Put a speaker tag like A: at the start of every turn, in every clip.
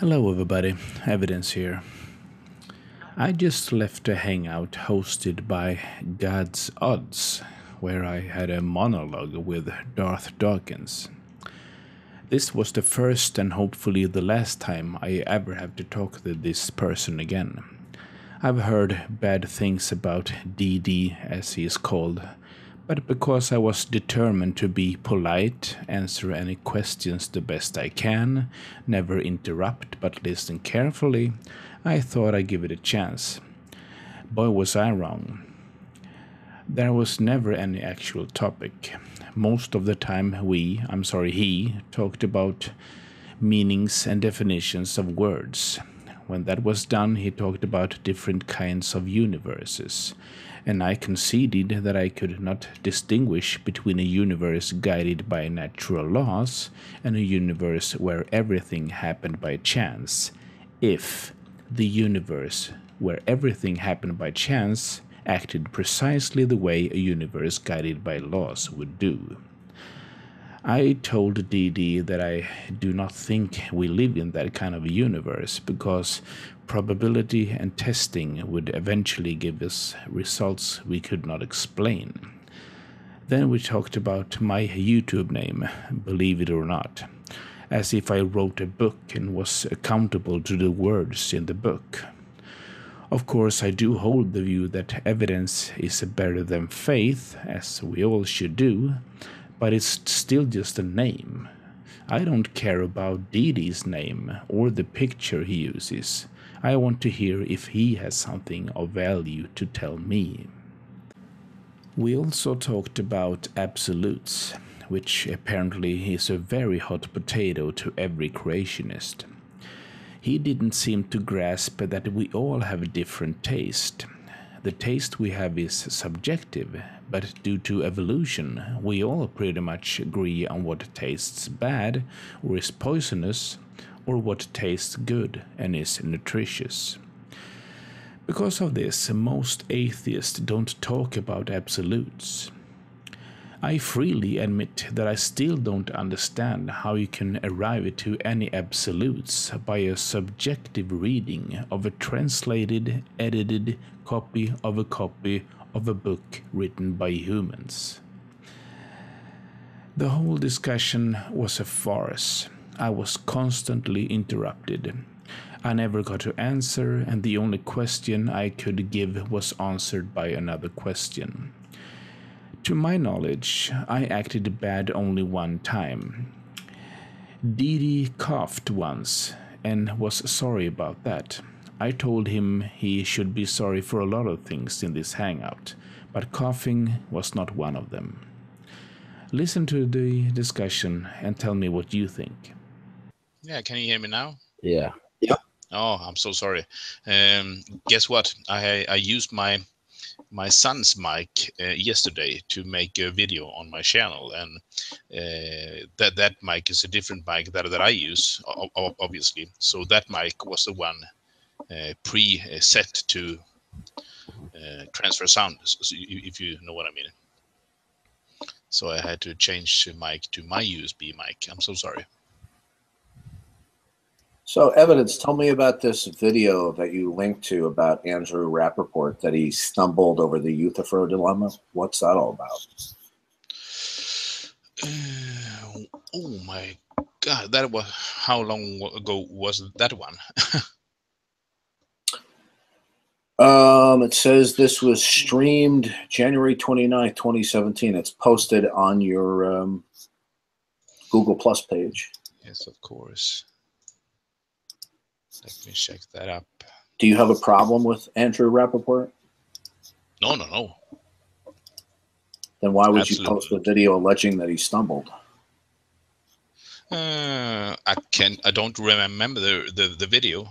A: Hello everybody, Evidence here. I just left a hangout hosted by God's Odds, where I had a monologue with Darth Dawkins. This was the first and hopefully the last time I ever have to talk to this person again. I've heard bad things about DD, as he is called, but because I was determined to be polite, answer any questions the best I can, never interrupt but listen carefully, I thought I'd give it a chance. Boy, was I wrong. There was never any actual topic. Most of the time he, talked about meanings and definitions of words. When that was done, he talked about different kinds of universes, and I conceded that I could not distinguish between a universe guided by natural laws and a universe where everything happened by chance, if the universe where everything happened by chance acted precisely the way a universe guided by laws would do. I told DD that I do not think we live in that kind of a universe because probability and testing would eventually give us results we could not explain. Then we talked about my YouTube name, believe it or not, as if I wrote a book and was accountable to the words in the book. Of course, I do hold the view that evidence is better than faith, as we all should do, but it's still just a name. I don't care about Didi's name or the picture he uses. I want to hear if he has something of value to tell me. We also talked about absolutes, which apparently is a very hot potato to every creationist. He didn't seem to grasp that we all have a different taste. The taste we have is subjective, but due to evolution, we all pretty much agree on what tastes bad or is poisonous, or what tastes good and is nutritious. Because of this, most atheists don't talk about absolutes. I freely admit that I still don't understand how you can arrive to any absolutes by a subjective reading of a translated, edited copy of a book written by humans. The whole discussion was a farce. I was constantly interrupted. I never got to answer, and the only question I could give was answered by another question. To my knowledge, I acted bad only one time. Didi coughed once and was sorry about that. I told him he should be sorry for a lot of things in this hangout, but coughing was not one of them. Listen to the discussion and tell me what you think.
B: Yeah, can you hear me now?
C: Yeah.
B: Oh, I'm so sorry. Guess what? I used my son's mic yesterday to make a video on my channel, and that mic is a different mic that I use, obviously. So that mic was the one pre-set to transfer sound, so if you know what I mean. So I had to change the mic to my USB mic. I'm so sorry.
C: So, Evidence, tell me about this video that you linked to about Andrew Rappaport, that he stumbled over the Euthyphro dilemma. What's that all about?
B: Oh my God, that was, how long ago was that one?
C: It says this was streamed January 29th, 2017. It's posted on your Google Plus page.
B: Yes, of course. Let me check that up.
C: Do you have a problem with Andrew Rappaport?
B: No.
C: Then why would
B: Absolutely.
C: you post a video alleging that he stumbled?
B: I don't remember the video,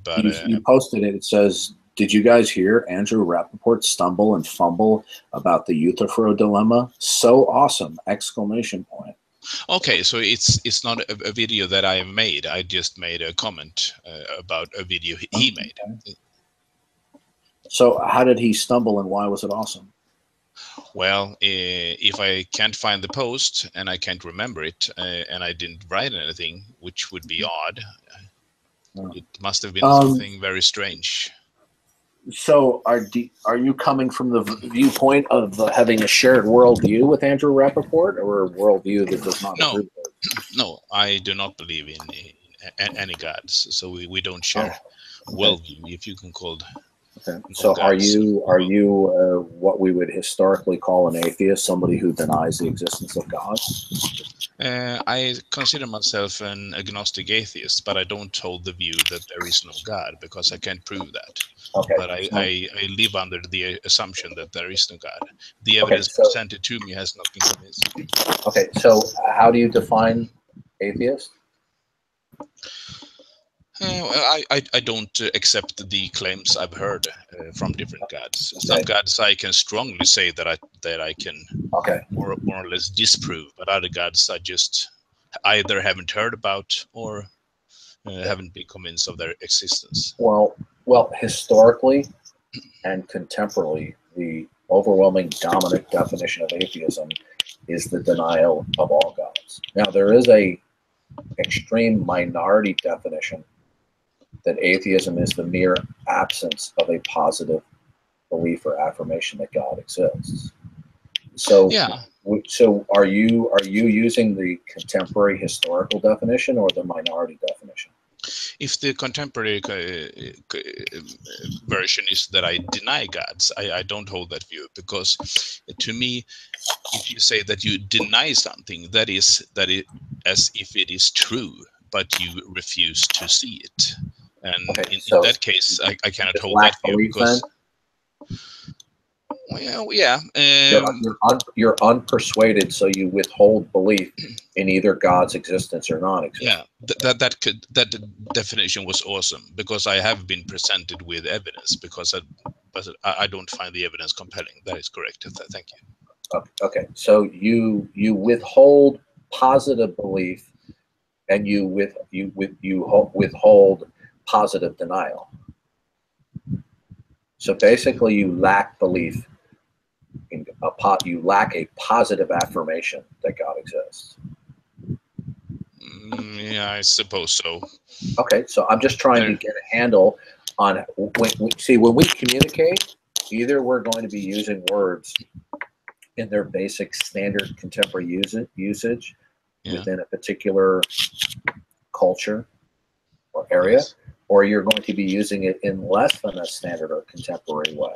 B: but
C: you posted it. It says, "Did you guys hear Andrew Rappaport stumble and fumble about the Euthyphro dilemma? So awesome!" Exclamation point.
B: Okay, so it's not a video that I made. I just made a comment about a video he made.
C: So how did he stumble, and why was it awesome?
B: Well, if I can't find the post and I can't remember it, and I didn't write anything, which would be odd, It must have been something very strange.
C: So are you coming from the viewpoint of having a shared worldview with Andrew Rappaport, or a worldview that does not agree with it?
B: No, I do not believe in any gods. So we don't share
C: Okay.
B: worldview, if you can call it.
C: Okay. So are you what we would historically call an atheist, somebody who denies the existence of God?
B: I consider myself an agnostic atheist, but I don't hold the view that there is no God, because I can't prove that.
C: Okay.
B: But I live under the assumption that there is no God. The evidence presented to me has not been convincing.
C: Okay, so how do you define atheist?
B: I don't accept the claims I've heard from different gods. Some gods I can strongly say that I can more or less disprove, but other gods I just either haven't heard about or haven't been convinced of their existence.
C: Well, historically and contemporarily, the overwhelming dominant definition of atheism is the denial of all gods. Now, there is a extreme minority definition that atheism is the mere absence of a positive belief or affirmation that God exists. So, so are you using the contemporary historical definition or the minority definition?
B: If the contemporary version is that I deny gods, I don't hold that view, because to me, if you say that you deny something, that is as if it is true, but you refuse to see it. And in that case, I cannot hold that view, because
C: you're unpersuaded, so you withhold belief in either God's existence or non-existence.
B: Yeah, that definition was awesome, because I have been presented with evidence, because I don't find the evidence compelling. That is correct. Thank you.
C: Okay, so you withhold positive belief, and you withhold positive denial. So basically, you lack belief in you lack a positive affirmation that God exists.
B: Yeah, I suppose so.
C: Okay, so I'm just trying to get a handle on when we communicate, either we're going to be using words in their basic standard contemporary usage within a particular culture or area, or you're going to be using it in less than a standard or contemporary way,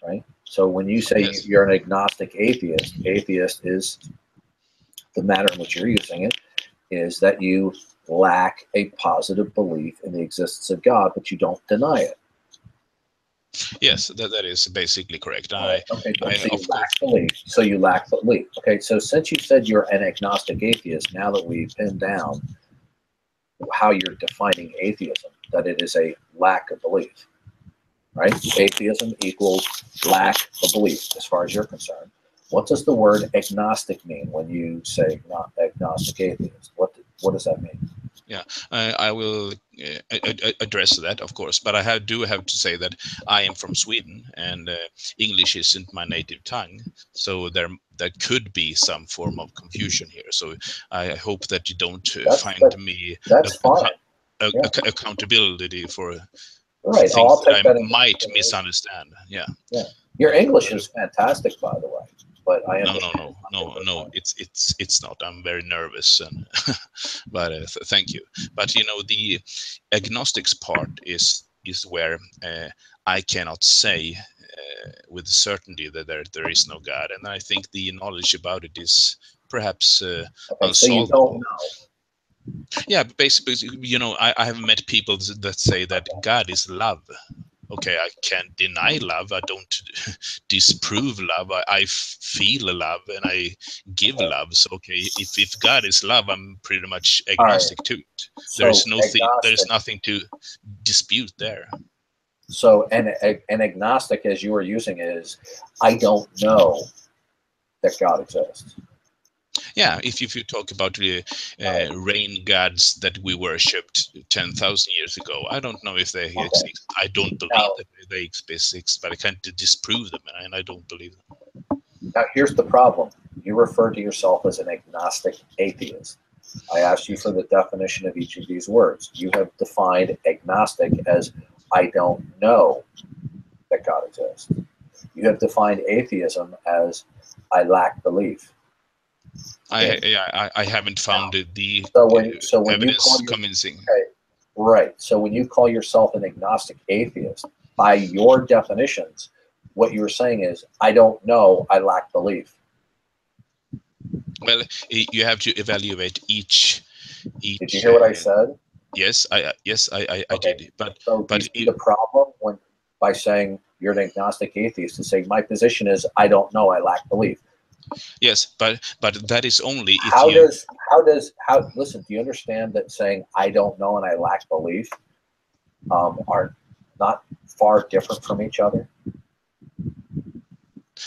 C: right? So when you say you're an agnostic atheist, atheist is the manner in which you're using it, is that you lack a positive belief in the existence of God, but you don't deny it.
B: Yes, that is basically correct.
C: So you lack belief. Okay, so since you said you're an agnostic atheist, now that we've pinned down how you're defining atheism, that it is a lack of belief, right? Atheism equals lack of belief, as far as you're concerned. What does the word agnostic mean when you say not agnostic atheist? What does that mean?
B: Yeah, I will address that, of course, but I do have to say that I am from Sweden, and English isn't my native tongue, so there could be some form of confusion here. So I hope that you don't find me accountability for things that I might misunderstand. Yeah.
C: Your English is fantastic, by the way. But I
B: no. It's not. I'm very nervous, and but thank you. But the agnostics part is where I cannot say with certainty that there is no God, and I think the knowledge about it is perhaps unsolvable.
C: So you don't know.
B: Yeah, basically, I have met people that say that God is love. Okay, I can't deny love. I don't disprove love. I feel love and I give love. So, okay, if God is love, I'm pretty much agnostic to it. There is nothing to dispute there.
C: So, an agnostic, as you were using it, is I don't know that God exists.
B: Yeah, if you talk about the rain gods that we worshipped 10,000 years ago, I don't know if they exist. I don't believe that they exist, but I can't disprove them, and I don't believe them.
C: Now, here's the problem. You refer to yourself as an agnostic atheist. I asked you for the definition of each of these words. You have defined agnostic as I don't know that God exists. You have defined atheism as I lack belief.
B: I haven't found the
C: So when you
B: evidence
C: call
B: convincing.
C: Okay, right. So when you call yourself an agnostic atheist, by your definitions, what you were saying is, I don't know, I lack belief.
B: Well, you have to evaluate each.
C: Did you hear what I said?
B: Yes, I
C: Okay.
B: did. But
C: So do you see the problem when by saying you're an agnostic atheist to say my position is I don't know, I lack belief.
B: yes, but that is only if
C: How
B: you.
C: listen, do you understand that saying I don't know and I lack belief are not far different from each other?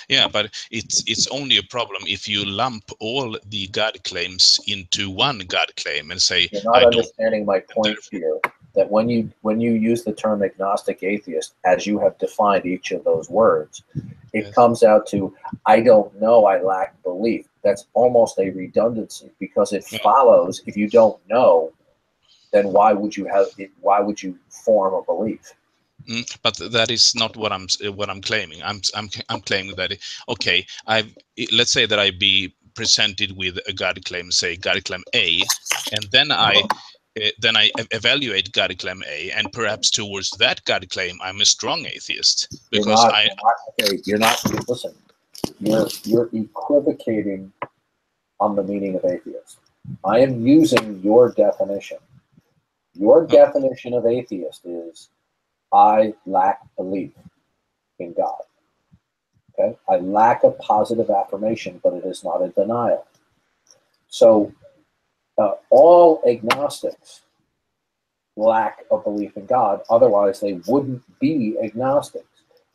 B: Yeah, but it's only a problem if you lump all the God claims into one God claim and say
C: You're not
B: I don't.
C: understanding my point here. That when you use the term agnostic atheist, as you have defined each of those words, it
B: Yes.
C: comes out to I don't know, I lack belief. That's almost a redundancy because it follows if you don't know, then why would you form a belief?
B: But that is not what I'm claiming. I'm claiming that okay, let's say that I be presented with a God claim, say God claim A, and then I evaluate God claim A, and perhaps towards that God claim I'm a strong atheist because
C: Listen, you're equivocating on the meaning of atheist. I am using your definition. Your definition of atheist is I lack belief in God. Okay? I lack a positive affirmation, but it is not a denial. So all agnostics lack a belief in God. Otherwise, they wouldn't be agnostics.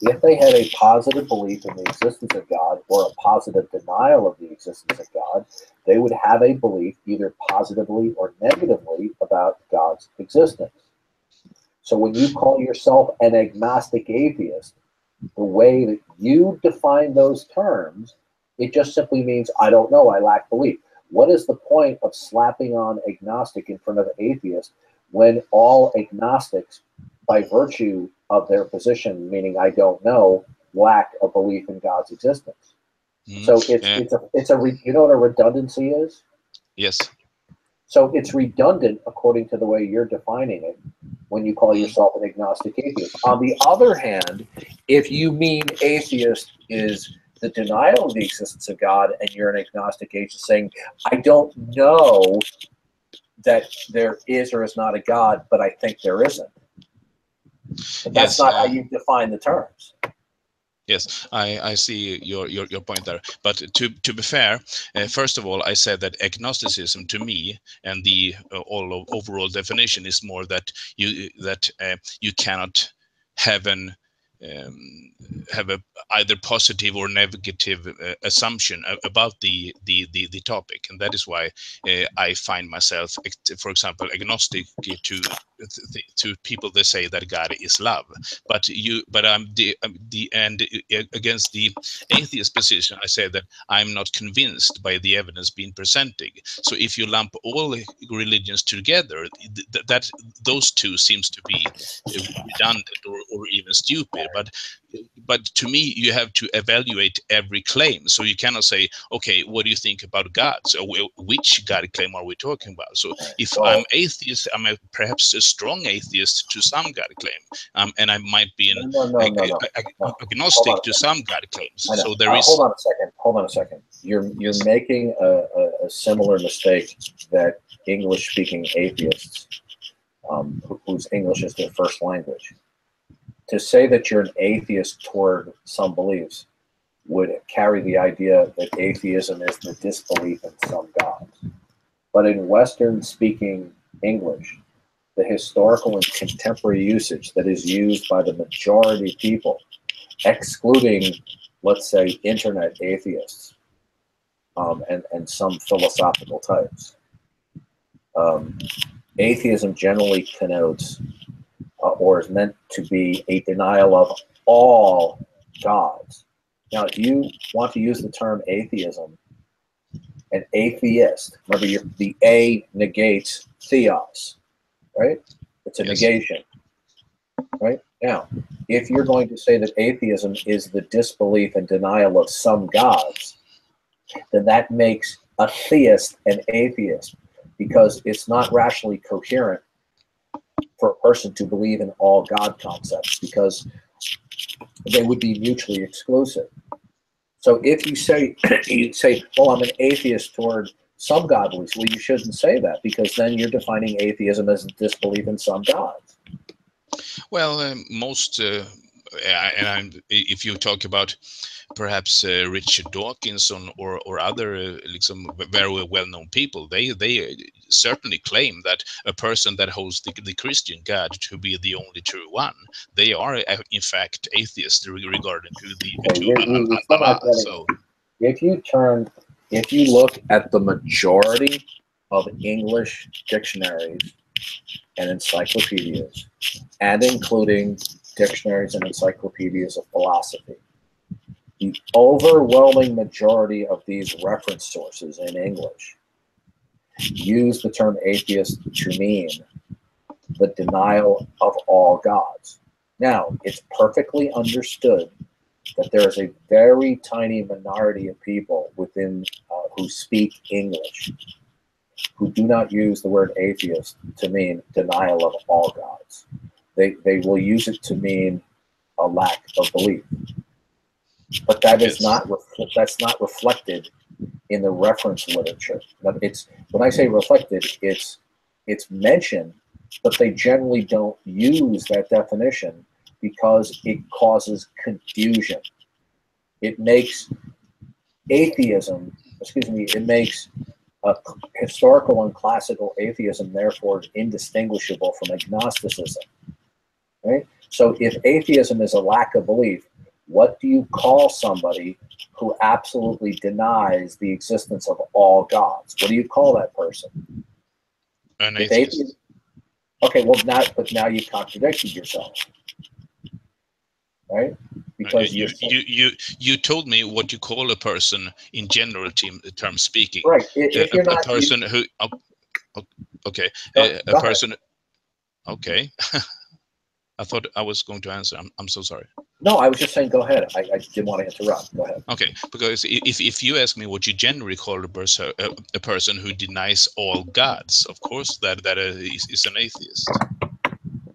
C: If they had a positive belief in the existence of God or a positive denial of the existence of God, they would have a belief either positively or negatively about God's existence. So when you call yourself an agnostic atheist, the way that you define those terms, it just simply means I don't know, I lack belief. What is the point of slapping on agnostic in front of atheist when all agnostics, by virtue of their position, meaning I don't know, lack a belief in God's existence? So you know what a redundancy is?
B: Yes.
C: So it's redundant according to the way you're defining it when you call yourself an agnostic atheist. On the other hand, if you mean atheist is the denial of the existence of God and you're an agnostic atheist saying, I don't know that there is or is not a God, but I think there isn't. But that's not how you define the terms.
B: Yes, I see your point there. But to be fair, first of all, I said that agnosticism to me and the overall definition is more that you cannot have have a either positive or negative assumption about the topic, and that is why I find myself, for example, agnostic to people that say that God is love. But I'm against the atheist position. I say that I'm not convinced by the evidence being presented. So if you lump all religions together, that those two seems to be redundant or even stupid. But to me, you have to evaluate every claim. So you cannot say, okay, what do you think about God? So which God claim are we talking about? So if I'm atheist, I'm perhaps a strong atheist to some God claim, and I might be an agnostic to some God claims. So there is.
C: Hold on a second. You're making a similar mistake that English-speaking atheists, whose English is their first language, to say that you're an atheist toward some beliefs would carry the idea that atheism is the disbelief in some gods. But in Western-speaking English, the historical and contemporary usage that is used by the majority of people, excluding, let's say, internet atheists and some philosophical types, atheism generally connotes or is meant to be a denial of all gods. Now, if you want to use the term atheism an atheist. Remember, the A negates theos, right? It's a
B: Yes.
C: negation, right? Now, if you're going to say that atheism is the disbelief and denial of some gods, then that makes a theist an atheist, because it's not rationally coherent for a person to believe in all God concepts, because they would be mutually exclusive. So if you say, well, I'm an atheist toward some God beliefs, well, you shouldn't say that, because then you're defining atheism as disbelief in some gods.
B: Well, if you talk about perhaps Richard Dawkins or other like some very well-known people, they certainly claim that a person that holds the Christian God to be the only true one, they are in fact atheists regarding to Allah. So
C: if you look at the majority of English dictionaries and encyclopedias, and including dictionaries and encyclopedias of philosophy, the overwhelming majority of these reference sources in English use the term atheist to mean the denial of all gods. Now, it's perfectly understood that there is a very tiny minority of people within who speak English who do not use the word atheist to mean denial of all gods. They will use it to mean a lack of belief. But that is that's not reflected in the reference literature. It's, when I say reflected, it's mentioned, but they generally don't use that definition because it causes confusion. It makes atheism, it makes historical and classical atheism therefore indistinguishable from agnosticism. Right? So if atheism is a lack of belief, what do you call somebody who absolutely denies the existence of all gods? What do you call that person?
B: An atheist.
C: Okay, well, now you contradicted yourself, right? Because
B: you told me what you call a person in general terms speaking.
C: Right. If you're not
B: a person who. Okay.
C: Go
B: person. Ahead. Okay. I thought I was going to answer. I'm so sorry.
C: No, I was just saying, go ahead. I didn't want to interrupt. Go ahead.
B: Okay, because if you ask me what you generally call a person who denies all gods, of course that is an atheist.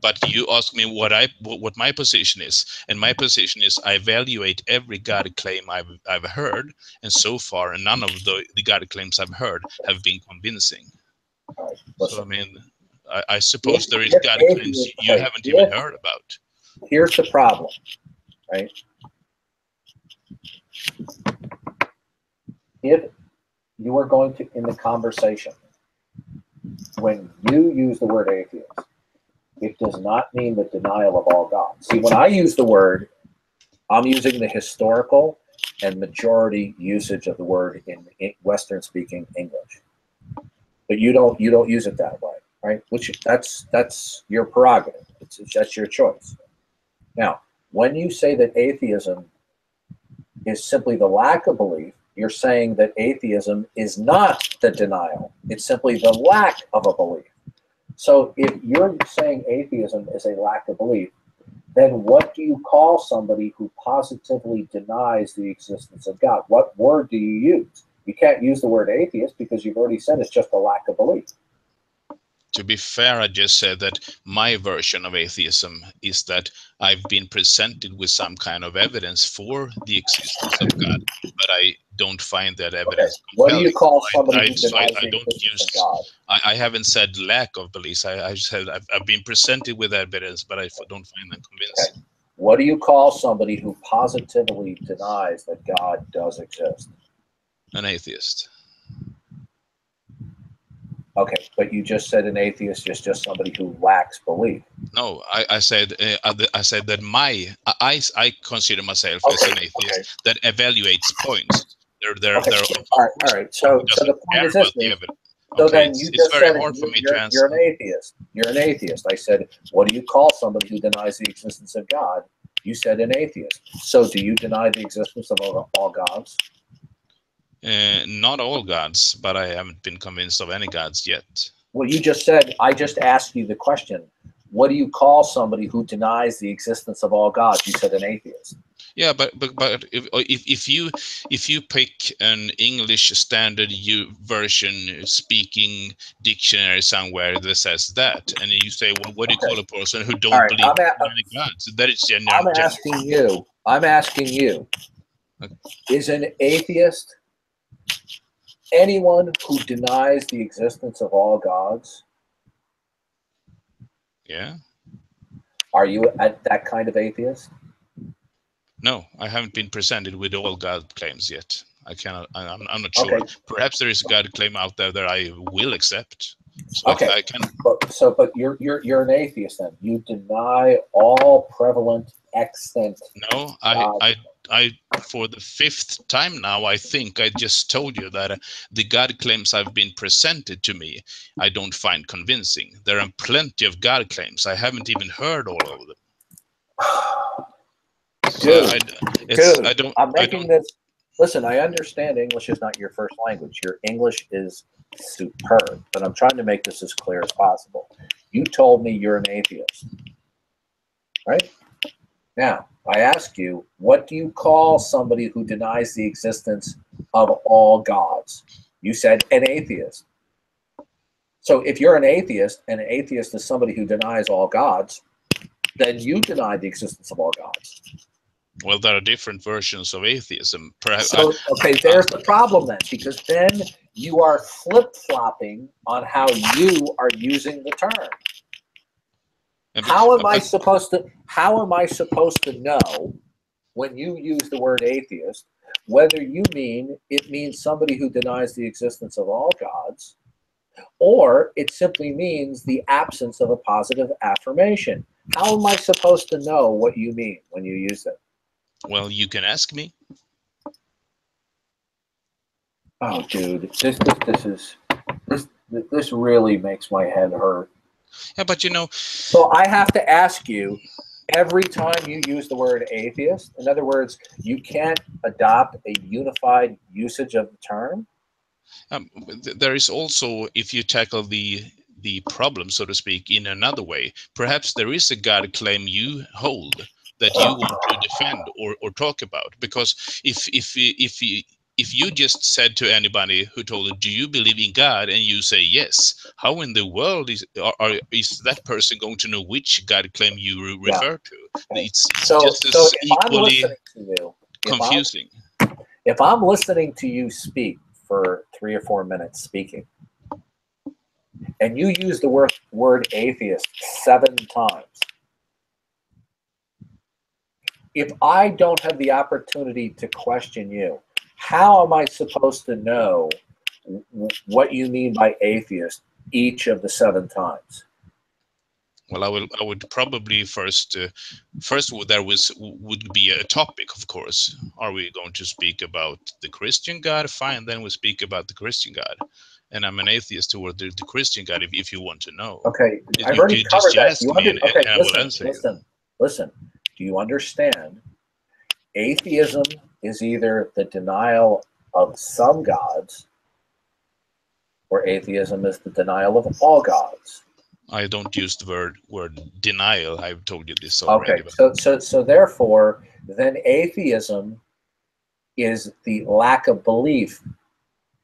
B: But you ask me what my position is, and my position is I evaluate every God claim I've heard, and so far none of the God claims I've heard have been convincing.
C: Right,
B: so I mean, I suppose there is God claims you haven't even heard about.
C: Here's the problem, right? If you are going to, in the conversation, when you use the word atheist, it does not mean the denial of all gods. See, when I use the word, I'm using the historical and majority usage of the word in Western-speaking English. But you don't use it that way, right? Which that's your prerogative. That's your choice. Now, when you say that atheism is simply the lack of belief, you're saying that atheism is not the denial. It's simply the lack of a belief. So if you're saying atheism is a lack of belief, then what do you call somebody who positively denies the existence of God? What word do you use? You can't use the word atheist because you've already said it's just a lack of belief.
B: To be fair, I just said that my version of atheism is that I've been presented with some kind of evidence for the existence of God, but I don't find that evidence compelling.
C: What do you call somebody who denies the existence of God?
B: I haven't said lack of beliefs. I said I've been presented with evidence, but I don't find them convincing.
C: Okay. What do you call somebody who positively denies that God does exist?
B: An atheist.
C: Okay, but you just said an atheist is just somebody who lacks belief.
B: No, I said that I consider myself as an atheist that evaluates points. They're
C: all right. So the point is this. So then you just said you're an atheist. You're an atheist. I said, what do you call somebody who denies the existence of God? You said an atheist. So do you deny the existence of all gods?
B: Not all gods, but I haven't been convinced of any gods yet.
C: Well, you just said, I just asked you the question, what do you call somebody who denies the existence of all gods? You said an atheist.
B: Yeah, but if you pick an English standard version speaking dictionary somewhere that says that, and you say, well, what do you call a person who don't
C: All right,
B: believe in any gods? That is
C: I'm asking you,
B: Okay.
C: is an atheist anyone who denies the existence of all gods?
B: Yeah.
C: Are you that kind of atheist?
B: No, I haven't been presented with all God claims yet. I cannot. I'm not sure.
C: Okay.
B: Perhaps there is a God claim out there that I will accept. So
C: Okay.
B: I can.
C: But you're an atheist then. You deny all prevalent extant.
B: No, I for the fifth time now, I think I just told you that the God claims I've been presented to me, I don't find convincing. There are plenty of God claims. I haven't even heard all of them.
C: Dude, I'm making this. Listen, I understand English is not your first language. Your English is superb, but I'm trying to make this as clear as possible. You told me you're an atheist, right? Now, I ask you, what do you call somebody who denies the existence of all gods? You said an atheist. So if you're an atheist, and an atheist is somebody who denies all gods, then you deny the existence of all gods.
B: Well, there are different versions of atheism. Perhaps.
C: So, okay, there's the problem then, because then you are flip-flopping on how you are using the term. How am I supposed to know when you use the word atheist whether you mean it means somebody who denies the existence of all gods, or it simply means the absence of a positive affirmation? How am I supposed to know what you mean when you use it?
B: Well, you can ask me.
C: Oh, dude, this really makes my head hurt.
B: Yeah, but you know.
C: So I have to ask you every time you use the word atheist. In other words, you can't adopt a unified usage of the term.
B: There is also, if you tackle the problem, so to speak, in another way, perhaps there is a God claim you hold that you want to defend or talk about. Because if you just said to anybody who told you, do you believe in God, and you say yes, how in the world is that person going to know which God claim you refer to? It's just as equally confusing.
C: If I'm listening to you speak for 3 or 4 minutes speaking, and you use the word atheist 7 times, if I don't have the opportunity to question you, how am I supposed to know what you mean by atheist each of the 7 times?
B: Well, I would probably first there would be a topic, of course. Are we going to speak about the Christian God? Fine, then we speak about the Christian God. And I'm an atheist toward the Christian God, if you want to know.
C: Okay, I've already covered that. Listen. Do you understand? Atheism is either the denial of some gods, or atheism is the denial of all gods.
B: I don't use the word denial. I've told you this already.
C: Okay, so therefore, then atheism is the lack of belief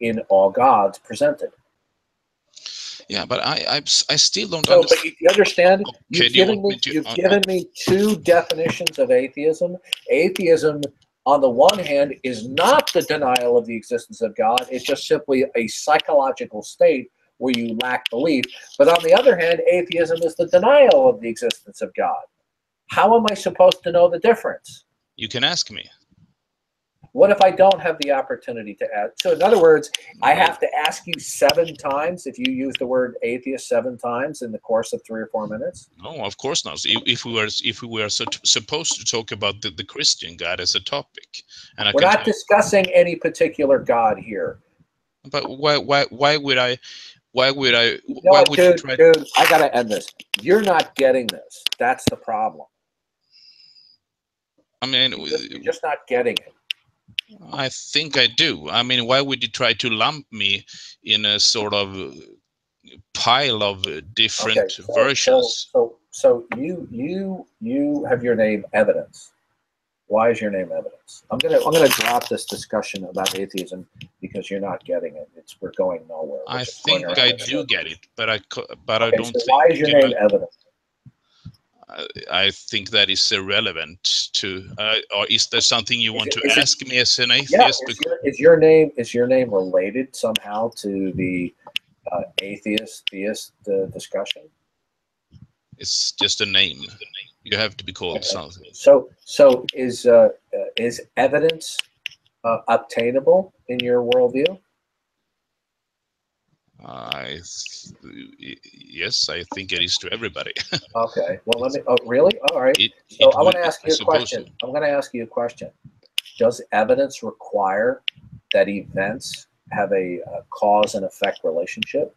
C: in all gods presented.
B: Yeah, but I still don't understand.
C: But you understand? You've given me 2 definitions of atheism. Atheism, on the one hand, is not the denial of the existence of God. It's just simply a psychological state where you lack belief. But on the other hand, atheism is the denial of the existence of God. How am I supposed to know the difference?
B: You can ask me.
C: What if I don't have the opportunity to ask? So in other words, I have to ask you 7 times if you use the word atheist 7 times in the course of 3 or 4 minutes?
B: No, of course not. If we were supposed to talk about the Christian God as a topic, and
C: we're not discussing any particular God here.
B: But why would I? Why would I?
C: Dude, I gotta end this. You're not getting this. That's the problem.
B: I mean,
C: you're just not getting it.
B: I think I do. I mean, why would you try to lump me in a sort of pile of
C: Okay,
B: different versions?
C: so you have your name Evidence. Why is your name Evidence? I'm gonna drop this discussion about atheism because you're not getting it. We're going nowhere. We're
B: I
C: just going
B: think
C: around
B: I
C: in
B: do
C: circles.
B: get it, but I
C: Okay,
B: don't
C: so why
B: think
C: is your name Evidence?
B: I think that is irrelevant to. Or is there something you want to
C: Is it
B: ask me as an
C: yeah?
B: atheist?
C: Is your name related somehow to the atheist theist discussion?
B: It's just a name. You have to be called
C: Okay.
B: something.
C: So is evidence obtainable in your worldview?
B: I yes, I think it is to everybody.
C: Okay. Well, let
B: It's,
C: me. Oh, really? All right. So
B: it
C: I want
B: would
C: to
B: be,
C: ask
B: I
C: you a
B: suppose so.
C: question. I'm going to ask you a question. Does evidence require that events have a cause and effect relationship?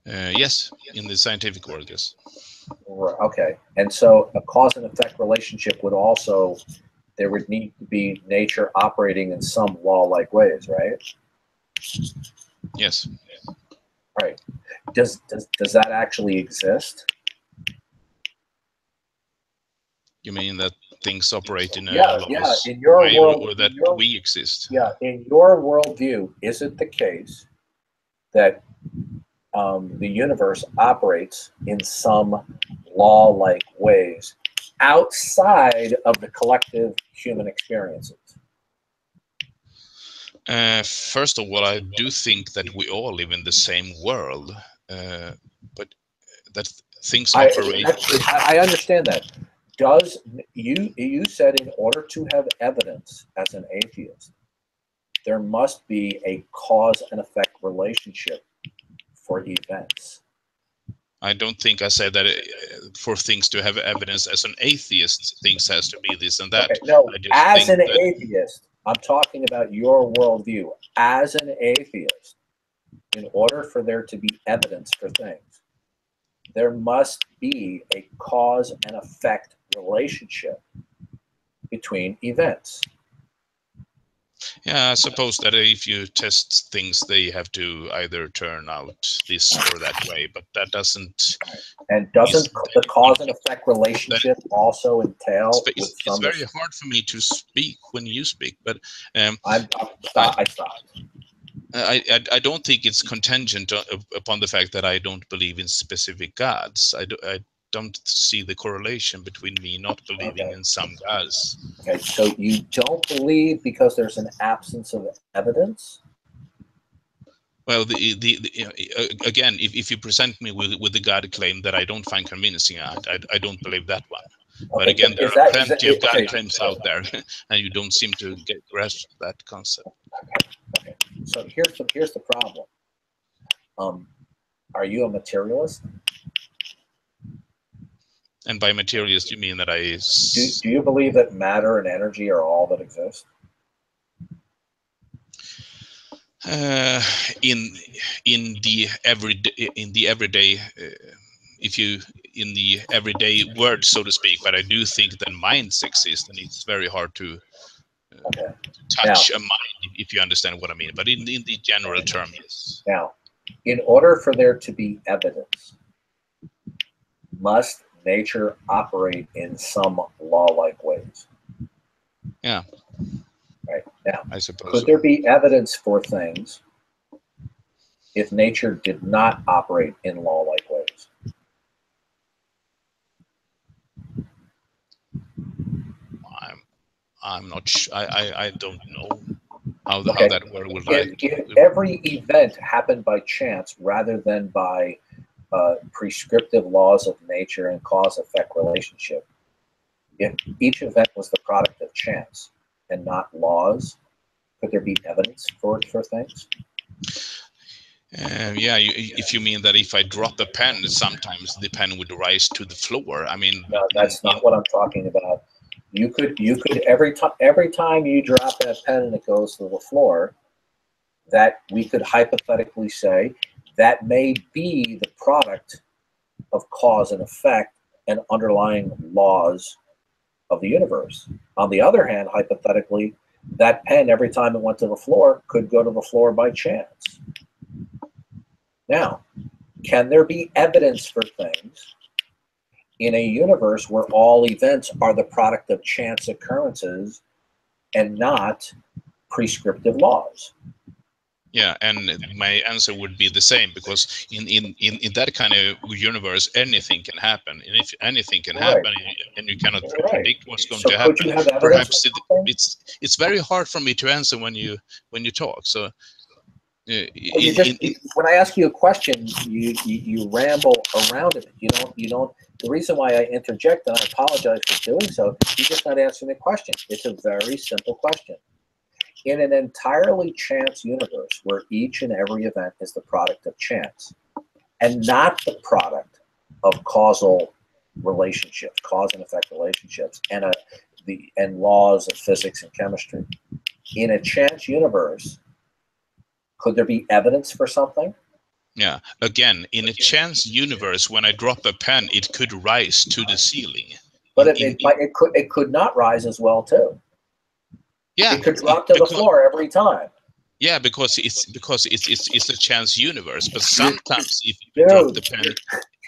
B: Yes, in the scientific world, yes.
C: Okay. And so a cause and effect relationship would also, there would need to be nature operating in some law-like ways, right?
B: Yes.
C: Right. Does that actually exist?
B: You mean that things operate in a
C: Yeah, yeah.
B: laws
C: In your
B: way,
C: world,
B: or that we exist?
C: in your worldview, is it the case that the universe operates in some law-like ways outside of the collective human experiences?
B: First of all, I do think that we all live in the same world, but that things operate.
C: I understand that. Does you said in order to have evidence as an atheist, there must be a cause and effect relationship for events.
B: I don't think I said that for things to have evidence as an atheist, things has to be this and that.
C: Okay, no,
B: I just
C: as
B: think
C: an
B: that
C: atheist, I'm talking about your worldview. As an atheist, in order for there to be evidence for things, there must be a cause and effect relationship between events.
B: yeah, I suppose that if you test things, they have to either turn out this or that way, but that doesn't.
C: And doesn't the cause and effect relationship also entail with
B: It's
C: some?
B: very hard for me to speak when you speak, but
C: I stopped.
B: I don't think it's contingent upon the fact that I don't believe in specific gods. I don't see the correlation between me not believing in some gods.
C: Okay, so you don't believe because there's an absence of evidence?
B: Well, again, if you present me with the God claim that I don't find convincing, I don't believe that one.
C: Okay,
B: but again, there
C: is
B: are
C: that,
B: plenty of God
C: okay,
B: claims out there, and you don't seem to get grasp that concept.
C: okay. So here's the problem. Are you a materialist?
B: And by materialist, you mean that
C: Do you believe that matter and energy are all that exist?
B: In the everyday if you in the everyday word, so to speak, but I do think that minds exist, and it's very hard to touch a mind, if you understand what I mean. But in the general term, yes.
C: Now, in order for there to be evidence, must nature operate in some law-like ways?
B: Yeah.
C: Right. Now,
B: I suppose
C: could there be evidence for things if nature did not operate in law-like ways?
B: I'm not sure. I don't know how that world would like.
C: If every event happened by chance rather than by prescriptive laws of nature and cause-effect relationship, if each event was the product of chance and not laws, could there be evidence for things?
B: Yeah, if you mean that if I drop a pen, sometimes the pen would rise to the floor. I mean,
C: no, that's not what I'm talking about. You could every time you drop that pen and it goes to the floor, that we could hypothetically say that may be the product of cause and effect and underlying laws of the universe. On the other hand, hypothetically, that pen, every time it went to the floor, could go to the floor by chance. Now, can there be evidence for things in a universe where all events are the product of chance occurrences and not prescriptive laws?
B: Yeah, and my answer would be the same, because in that kind of universe, anything can happen, and if anything can happen, and you cannot predict what's going to happen,
C: could you have evidence
B: perhaps
C: for something?
B: it's very hard for me to answer when you talk. So
C: when I ask you a question, you ramble around it. You don't. The reason why I interject, and I apologize for doing so, you're just not answering the question. It's a very simple question. In an entirely chance universe where each and every event is the product of chance and not the product of causal relationships, cause and effect relationships, and laws of physics and chemistry, in a chance universe, could there be evidence for something?
B: Yeah. Again, in a chance universe, when I drop a pen, it could rise to the ceiling.
C: But it could not rise as well too.
B: Yeah.
C: It could drop to the floor every time.
B: Yeah, because it's a chance universe. But sometimes if you drop the pen,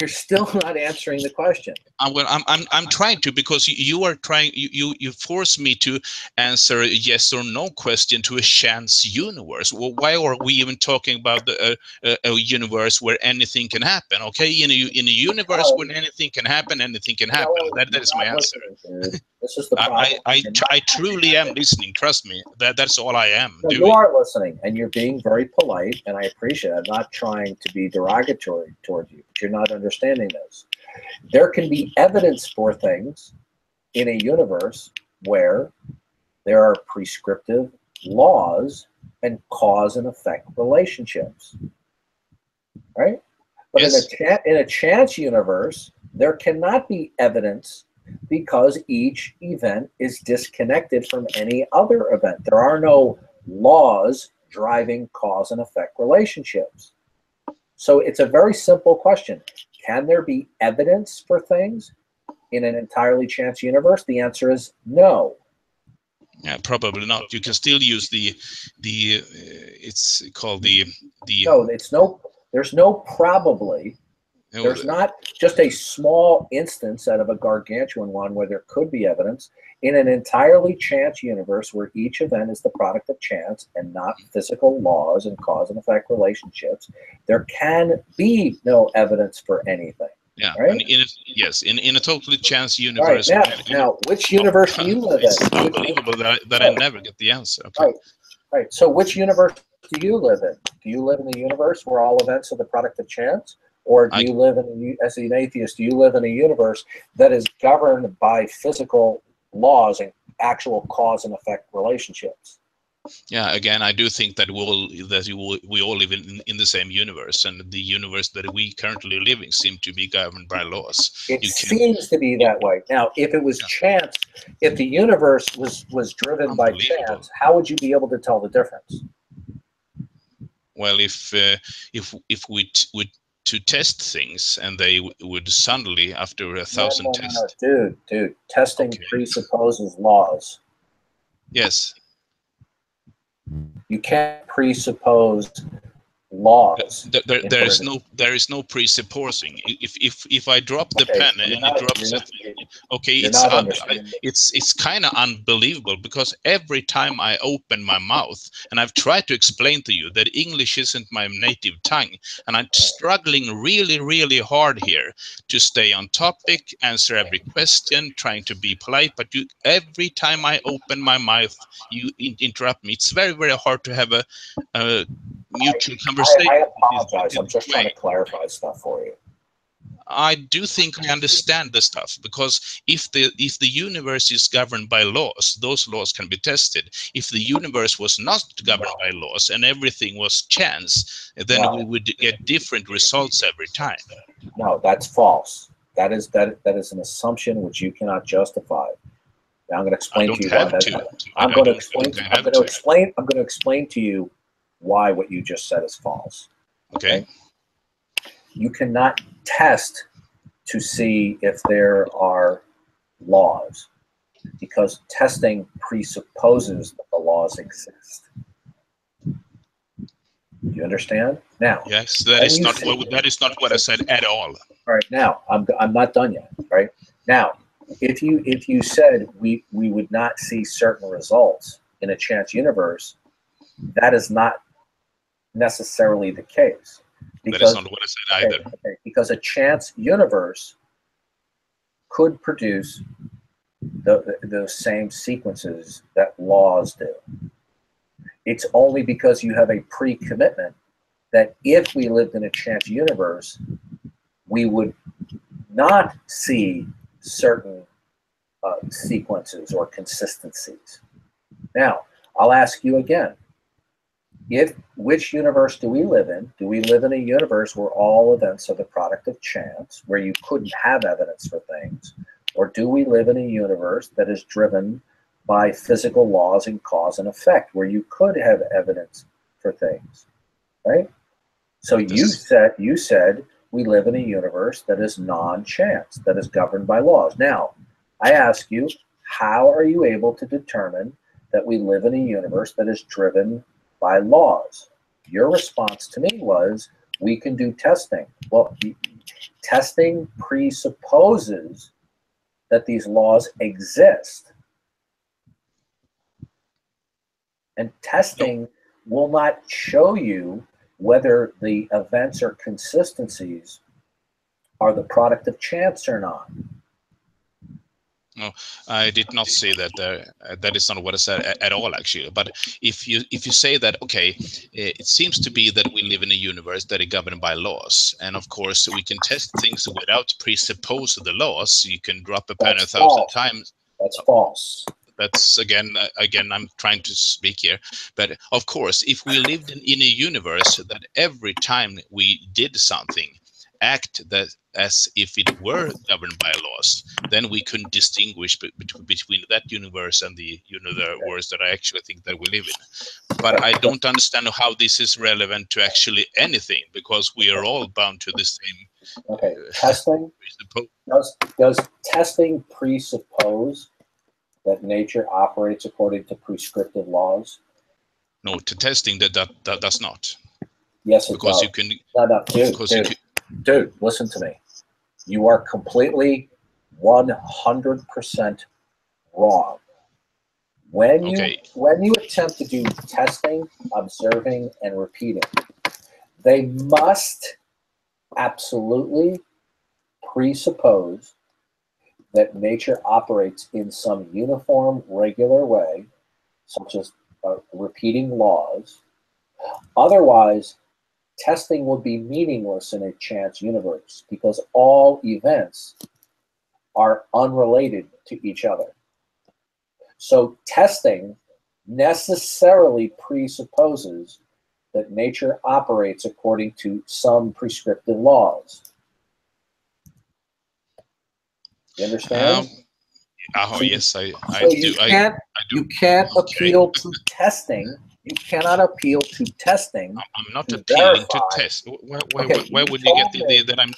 C: you're still not answering the question.
B: I'm trying to, because you are trying. You force me to answer a yes or no question to a chance universe. Well, why are we even talking about a universe where anything can happen? Okay, in a universe where anything can happen, anything can happen. That is my answer.
C: This is the problem.
B: I truly am listening. Trust me. That's all I am doing.
C: You are listening, and you're being very polite, and I appreciate it. I'm not trying to be derogatory toward you, but you're not understanding this. There can be evidence for things in a universe where there are prescriptive laws and cause and effect relationships, right? But
B: yes.
C: in a chance universe, there cannot be evidence because each event is disconnected from any other event. There are no laws driving cause and effect relationships. So it's a very simple question. Can there be evidence for things in an entirely chance universe? The answer is no.
B: Yeah, probably not. You can still use the it's called the
C: no, there's no probably. There's not just a small instance out of a gargantuan one where there could be evidence. In an entirely chance universe where each event is the product of chance and not physical laws and cause and effect relationships, there can be no evidence for anything.
B: Yeah,
C: right?
B: In a totally chance universe.
C: Right. Now, which universe do you live in?
B: It's unbelievable that I never get the answer. Okay.
C: Right. So which universe do you live in? Do you live in the universe where all events are the product of chance? Or do you live as an atheist, do you live in a universe that is governed by physical laws and actual cause and effect relationships?
B: Yeah, again, I do think that we all live in the same universe, and the universe that we currently live in seems to be governed by laws.
C: It seems to be that way. Now, if it was chance, if the universe was driven by chance, how would you be able to tell the difference?
B: Well, if we would to test things, and they would suddenly, after 1,000 tests.
C: Dude, testing presupposes laws.
B: Yes.
C: You can't presuppose laws.
B: There is no presupposing. If I drop the pen and it drops it, it's kind of unbelievable, because every time I open my mouth, and I've tried to explain to you that English isn't my native tongue, and I'm struggling really hard here to stay on topic, answer every question, trying to be polite, but every time I open my mouth, you interrupt me. It's very hard to have a mutual conversation.
C: I apologize. I'm just trying to clarify stuff for you.
B: I do think I understand the stuff, because if the universe is governed by laws, those laws can be tested. If the universe was not governed by laws and everything was chance, then we would get different results every time.
C: No, that's false. That is an assumption which you cannot justify. Now I'm going to explain to you why. I'm going to explain to you why what you just said is false.
B: Okay.
C: You cannot test to see if there are laws. because testing presupposes that the laws exist. Do you understand? Now,
B: yes, that is not what I said at all.
C: All right, now I'm not done yet. Right now, if you said we would not see certain results in a chance universe, that is not necessarily the case.
B: That is not what I said either.
C: Okay, because a chance universe could produce those same sequences that laws do. It's only because you have a pre-commitment that if we lived in a chance universe, we would not see certain sequences or consistencies. Now, I'll ask you again. Which universe do we live in? Do we live in a universe where all events are the product of chance, where you couldn't have evidence for things? Or do we live in a universe that is driven by physical laws and cause and effect, where you could have evidence for things, right? So you said we live in a universe that is non-chance, that is governed by laws. Now, I ask you, how are you able to determine that we live in a universe that is driven by laws? Your response to me was, we can do testing. Well, testing presupposes that these laws exist. And testing will not show you whether the events or consistencies are the product of chance or not.
B: No, I did not say that. That is not what I said at all, actually. But if you say that, okay, it seems to be that we live in a universe that is governed by laws, and of course we can test things without presuppose the laws. You can drop a pen 1,000 times.
C: That's false.
B: That's again, I'm trying to speak here. But of course, if we lived in a universe that every time we did something, act that as if it were governed by laws, then we couldn't distinguish between that universe and the universe that I actually think that we live in. But I don't understand how this is relevant to actually anything, because we are all bound to the same.
C: Okay, testing. Does testing presuppose that nature operates according to prescriptive laws?
B: No, to testing that does not.
C: Yes, it
B: because
C: does.
B: you can.
C: No, dude, listen to me. You are completely 100% wrong. When you attempt to do testing, observing, and repeating, they must absolutely presuppose that nature operates in some uniform, regular way, such as repeating laws. Otherwise, testing would be meaningless in a chance universe, because all events are unrelated to each other. So testing necessarily presupposes that nature operates according to some prescriptive laws. You understand?
B: Yes, I
C: do. You can't appeal to testing. You cannot appeal to testing.
B: I'm not appealing to test. Why would you get that I'm...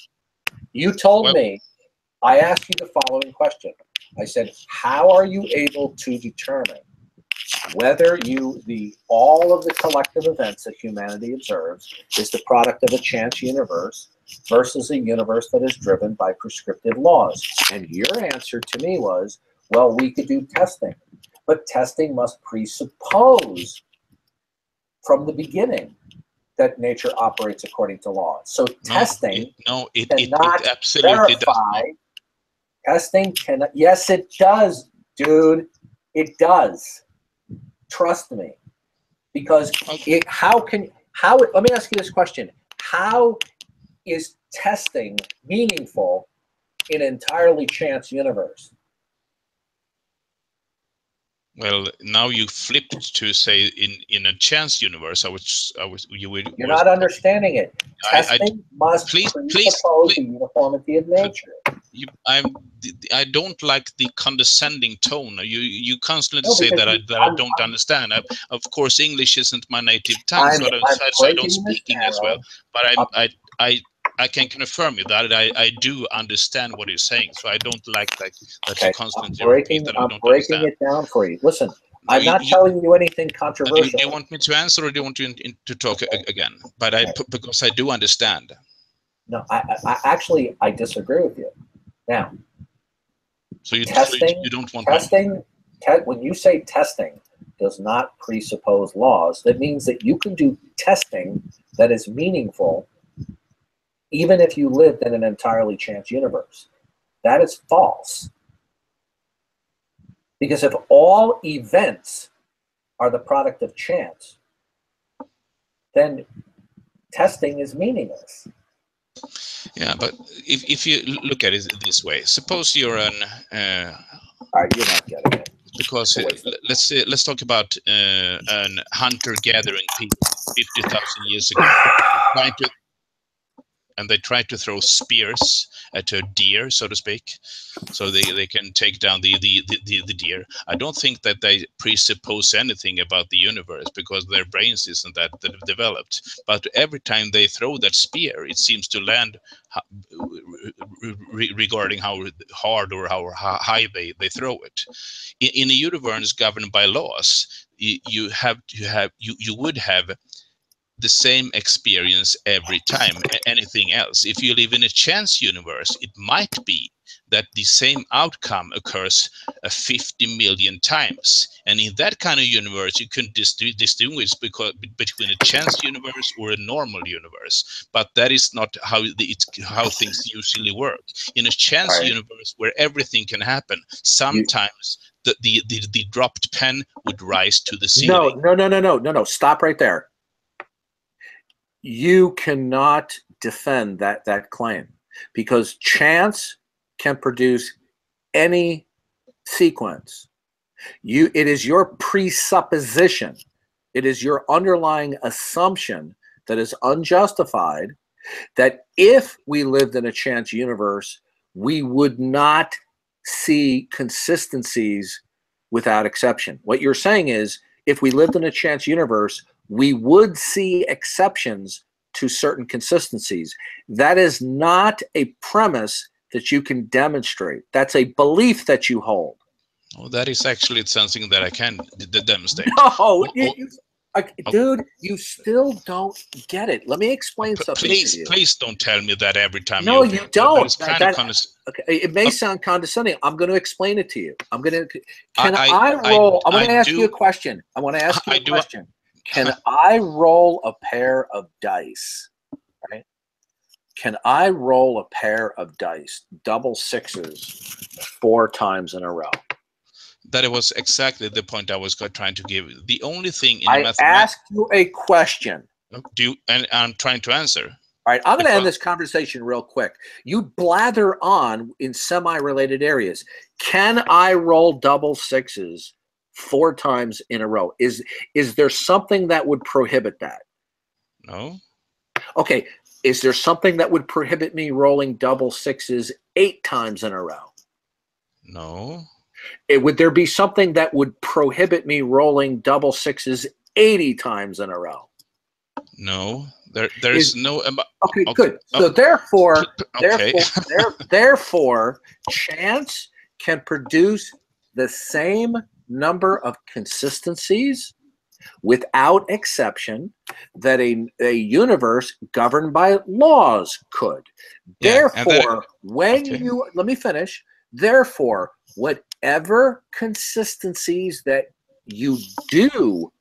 C: You told me, I asked you the following question. I said, how are you able to determine whether all of the collective events that humanity observes is the product of a chance universe versus a universe that is driven by prescriptive laws? And your answer to me was, well, we could do testing, but testing must presuppose from the beginning that nature operates according to laws. So testing
B: it absolutely does not.
C: Testing cannot. Yes, it does, dude. It does. Trust me, because let me ask you this question: how is testing meaningful in an entirely chance universe?
B: Well, now you flipped to say in a chance universe.
C: You're not understanding it. Testing must presuppose the uniformity of nature.
B: I don't like the condescending tone. You constantly say that I don't understand. Of course, English isn't my native tongue, so I don't speak as well. But I I can confirm you that I do understand what you're saying. So I don't like that
C: Okay,
B: you constantly repeat that I
C: I'm
B: don't
C: breaking
B: understand.
C: it down for you. Listen,
B: No,
C: I'm not telling you anything controversial.
B: do you want me to answer, or do you want to talk again? But because I do understand.
C: No, I actually I disagree with you. Now,
B: So you
C: testing,
B: don't want
C: testing, when you say testing does not presuppose laws, that means that you can do testing that is meaningful even if you lived in an entirely chance universe. That is false. Because if all events are the product of chance, then testing is meaningless.
B: Yeah, but if you look at it this way, suppose you're an
C: All right, you're not getting it.
B: because let's talk about an hunter-gathering people 50,000 years ago, and they try to throw spears at a deer, so to speak, so they can take down the deer. I don't think that they presuppose anything about the universe, because their brains isn't that developed. But every time they throw that spear, it seems to land regarding how hard or how high they throw it. In a universe governed by laws, you would have the same experience every time. Anything else, if you live in a chance universe, it might be that the same outcome occurs 50 million times, and in that kind of universe you can distinguish between a chance universe or a normal universe. But that is not how how things usually work. In a chance universe where everything can happen, sometimes the dropped pen would rise to the ceiling.
C: No. Stop right there. You cannot defend that claim, because chance can produce any sequence. It is your presupposition, it is your underlying assumption that is unjustified, that if we lived in a chance universe, we would not see consistencies without exception. What you're saying is, if we lived in a chance universe, we would see exceptions to certain consistencies. That is not a premise that you can demonstrate. That's a belief that you hold.
B: Oh, that is actually something that I can demonstrate.
C: No, dude, you still don't get it. Let me explain something to you.
B: Please don't tell me that every time.
C: No, you don't.
B: Okay,
C: it may sound condescending. I'm going to explain it to you. I'm going to. I want to ask you a question. I want to ask you a question. Can I roll a pair of dice? Right? Can I roll a pair of dice, double sixes, 4 times in a row?
B: That was exactly the point I was trying to give. The only thing in
C: I asked you a question.
B: And I'm trying to answer.
C: All right, I'm going to end this conversation real quick. You blather on in semi-related areas. Can I roll double sixes 4 times in a row? Is there something that would prohibit that?
B: No.
C: Okay. Is there something that would prohibit me rolling double sixes 8 times in a row?
B: No.
C: Would there be something that would prohibit me rolling double sixes 80 times in a row?
B: No. There is no.
C: Okay, good. So therefore, chance can produce the same number of consistencies without exception that a universe governed by laws could.
B: Yeah,
C: therefore, let me finish. Therefore, whatever consistencies that you do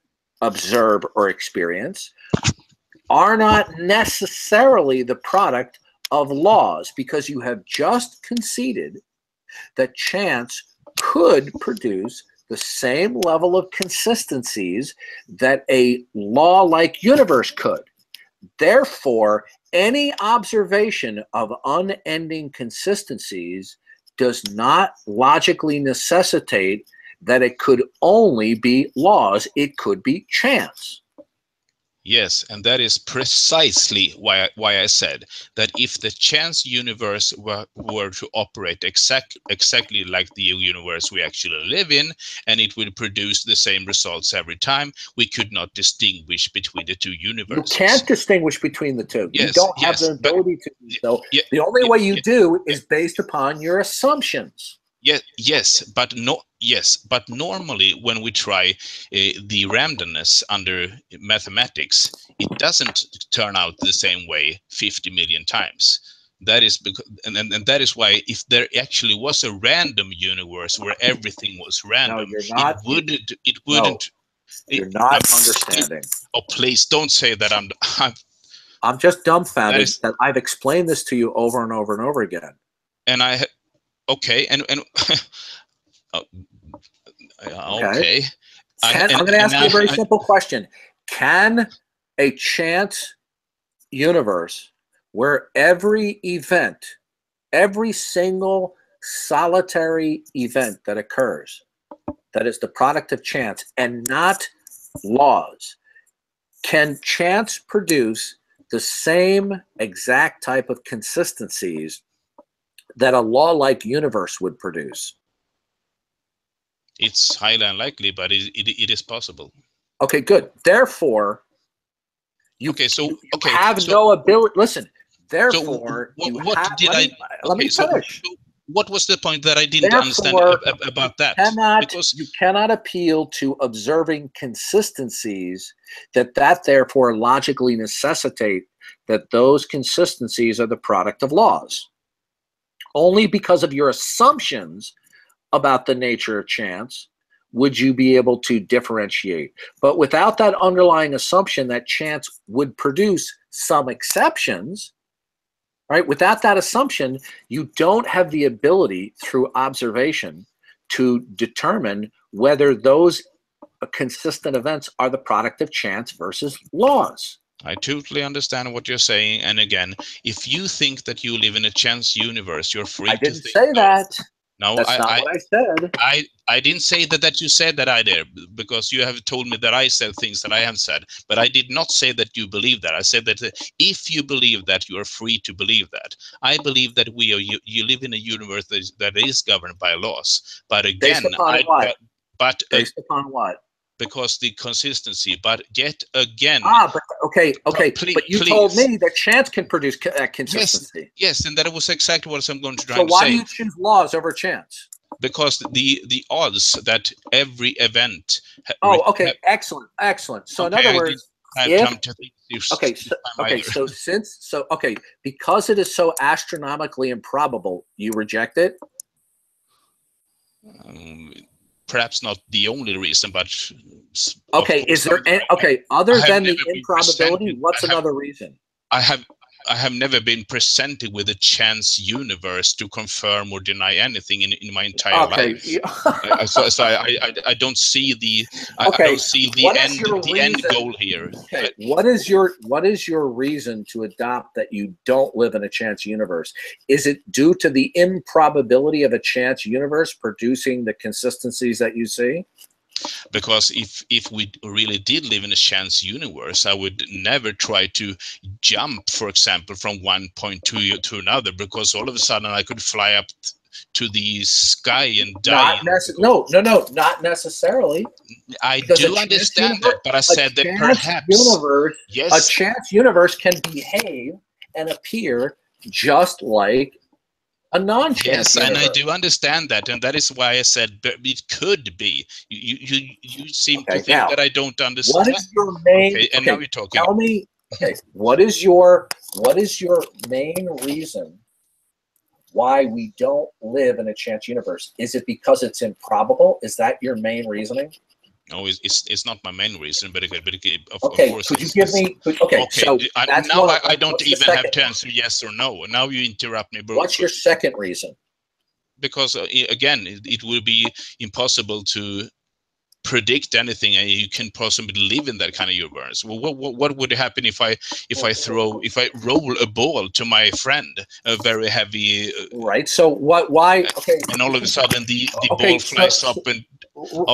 C: observe or experience are not necessarily the product of laws, because you have just conceded that chance could produce the same level of consistencies that a law-like universe could. Therefore, any observation of unending consistencies does not logically necessitate that it could only be laws. It could be chance.
B: Yes, and that is precisely why I said that if the chance universe were to operate exactly like the universe we actually live in, and it would produce the same results every time, we could not distinguish between the two
C: You
B: universes.
C: can't distinguish between the two. You
B: Yes,
C: don't have
B: yes,
C: the ability to do so.
B: yeah,
C: The only way you
B: yeah,
C: do is based upon your assumptions.
B: yes, but normally when we try the randomness under mathematics, it doesn't turn out the same way 50 million times. That is because, and that is why if there actually was a random universe where everything was
C: No,
B: random,
C: you're not.
B: it
C: No,
B: wouldn't.
C: you're not understanding.
B: Oh, please don't say that
C: I'm just dumbfounded
B: that is,
C: that I've explained this to you over and over and over again.
B: and I okay, and okay.
C: I'm going to ask you a very simple question. Can a chance universe where every event, every single solitary event that occurs, that is the product of chance and not laws, can chance produce the same exact type of consistencies that a law-like universe would produce?
B: It's highly unlikely, but it is possible.
C: Okay, good. Therefore, you have no ability. Listen, therefore, let me finish.
B: What was the point that I didn't understand about that?
C: You cannot appeal to observing consistencies that therefore logically necessitate that those consistencies are the product of laws. Only because of your assumptions about the nature of chance would you be able to differentiate. But without that underlying assumption that chance would produce some exceptions, right? Without that assumption, you don't have the ability through observation to determine whether those consistent events are the product of chance versus laws.
B: I totally understand what you're saying. And again, if you think that you live in a chance universe, you're free to think.
C: I didn't say that.
B: No,
C: that's not what I said.
B: I didn't say that you said that either, because you have told me that I said things that I have said. But I did not say that you believe that. I said that if you believe that, you are free to believe that. I believe that you live in a universe that is governed by laws. But again,
C: based upon what? Based upon what?
B: Because the consistency, but yet again.
C: But okay. But you told me that chance can produce consistency.
B: Yes, and that was exactly what I'm going to try
C: to say. So why
B: do
C: you choose laws over chance?
B: Because the odds that every event.
C: Excellent. So in other words, because it is so astronomically improbable, you reject it.
B: Perhaps not the only reason, but
C: is there other than the improbability? What's another reason?
B: I have never been presented with a chance universe to confirm or deny anything in my entire life. So I don't see the end goal here.
C: What is your reason to adopt that you don't live in a chance universe? Is it due to the improbability of a chance universe producing the consistencies that you see?
B: Because if we really did live in a chance universe, I would never try to jump, for example, from one point to another, because all of a sudden I could fly up to the sky and die.
C: Not necessarily.
B: I do understand that, but I said that perhaps
C: a chance universe can behave and appear just like a non-chance universe.
B: And I do understand that, and that is why I said it could be. You seem to think that I don't understand.
C: What is your main?
B: And now you're talking.
C: Tell me. What is your main reason why we don't live in a chance universe? Is it because it's improbable? Is that your main reasoning?
B: No, it's not my main reason, but of course.
C: Could you give me? So
B: now I don't even have to answer yes or no. Now you interrupt me, bro.
C: What's your second reason?
B: Because again, it will be impossible to predict anything, and you can possibly live in that kind of universe. Well, what would happen if I roll a ball to my friend, a very heavy?
C: Right. So why? Okay.
B: And all of a sudden the ball flies up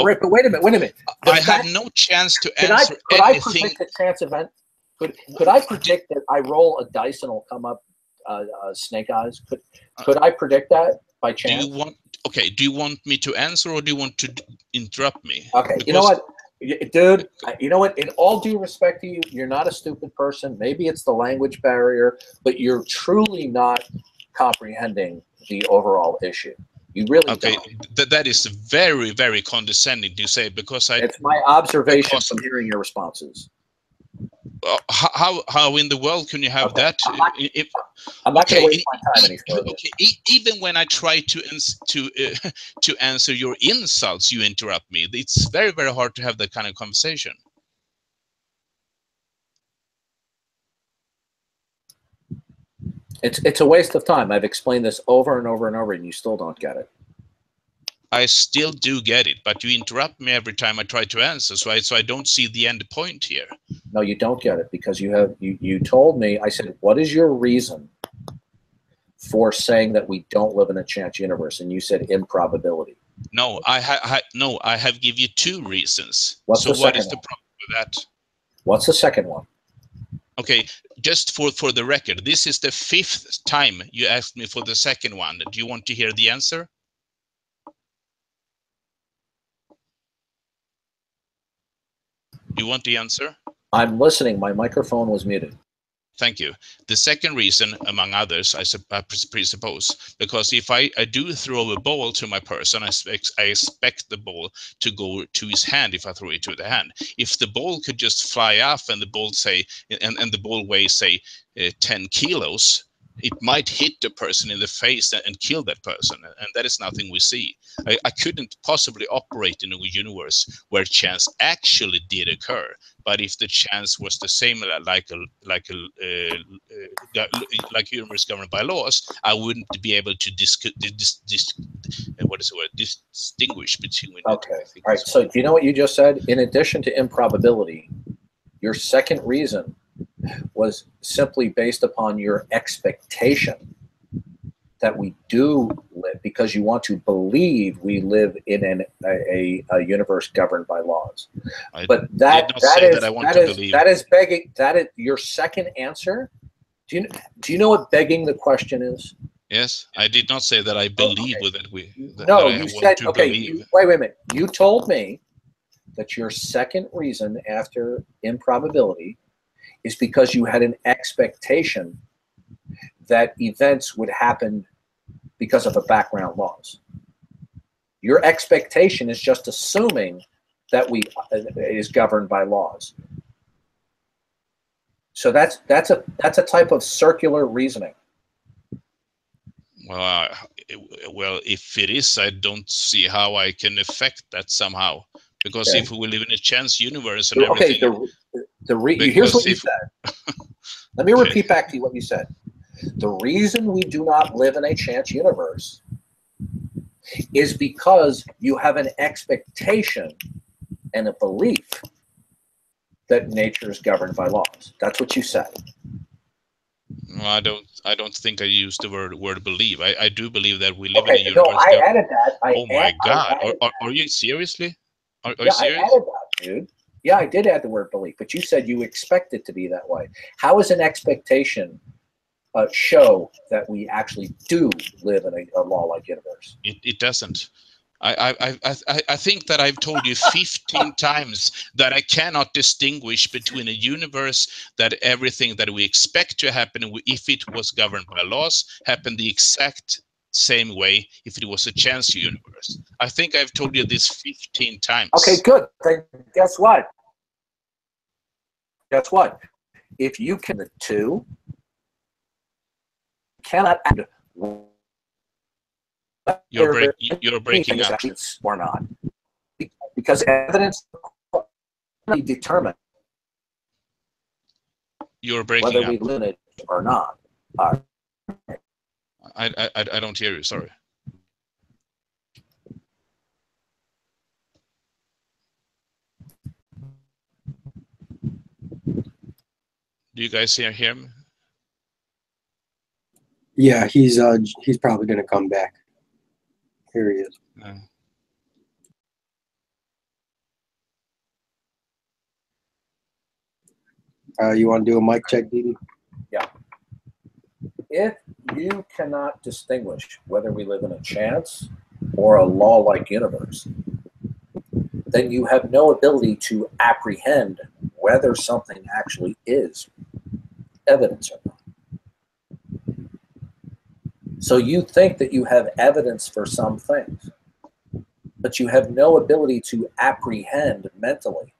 C: Rick, but wait a minute.
B: I have no chance to answer
C: could I
B: anything.
C: predict a chance event? Could I predict that I roll a dice and it'll come up snake eyes? Could I predict that by chance?
B: Do you want me to answer, or do you want to interrupt me?
C: Okay, you know what, dude? You know what? In all due respect to you, you're not a stupid person. Maybe it's the language barrier, but you're truly not comprehending the overall issue. You really don't.
B: That is very, very condescending to say, because
C: it's my observation from hearing your responses.
B: How in the world can you have that?
C: I'm not going to waste my time any further.
B: Even when I try to answer your insults, you interrupt me. It's very, very hard to have that kind of conversation.
C: It's a waste of time. I've explained this over and over and over, and you still don't get it.
B: I still do get it, but you interrupt me every time I try to answer, so I don't see the end point here.
C: No, you don't get it, because you told me. I said, what is your reason for saying that we don't live in a chance universe? And you said improbability.
B: No, I have given you two reasons.
C: What is the
B: problem with that?
C: What's the second one?
B: Okay, just for the record, this is the 5th time you asked me for the second one. Do you want to hear the answer? You want the answer?
C: I'm listening. My microphone was muted.
B: Thank you. The second reason, among others, I presuppose, because if I do throw a ball to my person, I expect the ball to go to his hand if I throw it to the hand. If the ball could just fly off and the ball and the ball weighs, say, 10 kilos, it might hit the person in the face and kill that person, and that is nothing we see. I couldn't possibly operate in a universe where chance actually did occur, but if the chance was the same, like universe governed by laws, I wouldn't be able to distinguish between.
C: Okay, all right. So do you know what you just said? In addition to improbability, your second reason was simply based upon your expectation that we do live, because you want to believe we live in a universe governed by laws. But that is begging. That is your second answer. Do you know what begging the question is?
B: Yes, I did not say that I believe with it.
C: You said okay. Wait a minute. You told me that your second reason after improbability is because you had an expectation that events would happen because of the background laws. Your expectation is just assuming that is governed by laws. So that's a type of circular reasoning.
B: Well, if it is, I don't see how I can affect that somehow. Because if we live in a chance universe and everything.
C: Here's what you said. Let me repeat back to you what you said. The reason we do not live in a chance universe is because you have an expectation and a belief that nature is governed by laws. That's what you said.
B: No, I don't think I used the word believe. I do believe that we live in a universe.
C: No, I added that.
B: My God. Are you seriously? Are you serious?
C: I added that, dude. Yeah, I did add the word belief, but you said you expect it to be that way. How is an expectation show that we actually do live in a law-like universe?
B: It doesn't. I think that I've told you 15 times that I cannot distinguish between a universe that everything that we expect to happen, if it was governed by laws, happened the exact same way if it was a chance universe. I think I've told you this 15 times.
C: Okay, good. Then guess what? Guess what? If you can the two, cannot add
B: you're breaking up
C: or not, because evidence determine
B: you're breaking
C: whether
B: up.
C: we live in it or not.
B: I don't hear you. Sorry. Do you guys hear him?
D: Yeah, he's probably going to come back. Here he is. You want to do a mic check, Didi?
C: Yeah. If you cannot distinguish whether we live in a chance or a law-like universe, then you have no ability to apprehend whether something actually is evidence or not. So you think that you have evidence for some things, but you have no ability to apprehend mentally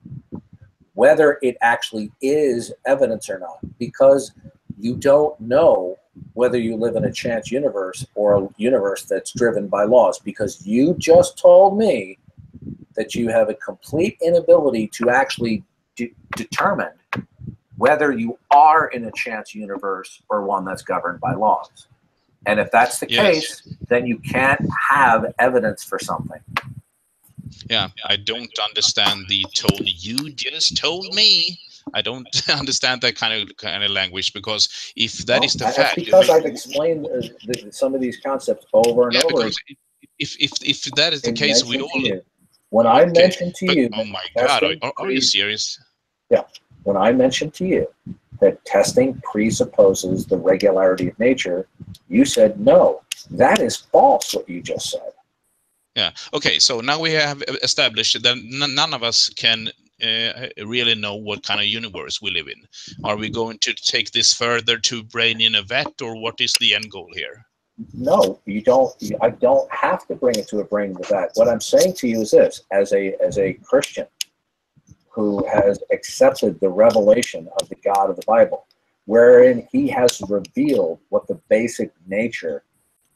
C: whether it actually is evidence or not, because you don't know whether you live in a chance universe or a universe that's driven by laws, because you just told me that you have a complete inability to actually determine whether you are in a chance universe or one that's governed by laws. And if that's the case, then you can't have evidence for something.
B: Yeah, I don't understand the told you just told me. I don't understand that kind of language, because if that is the
C: that's
B: fact,
C: because I've explained some of these concepts over and over.
B: Because if that is the case, we all.
C: When I mentioned to you,
B: oh my God, are you serious?
C: Yeah. When I mentioned to you that testing presupposes the regularity of nature, you said no. That is false. What you just said.
B: Yeah. Okay. So now we have established that none of us can really know what kind of universe we live in. Are we going to take this further to brain in a vat, or what is the end goal here?
C: No, you don't. I don't have to bring it to a brain in a vat. What I'm saying to you is this: as a Christian who has accepted the revelation of the God of the Bible, wherein He has revealed what the basic nature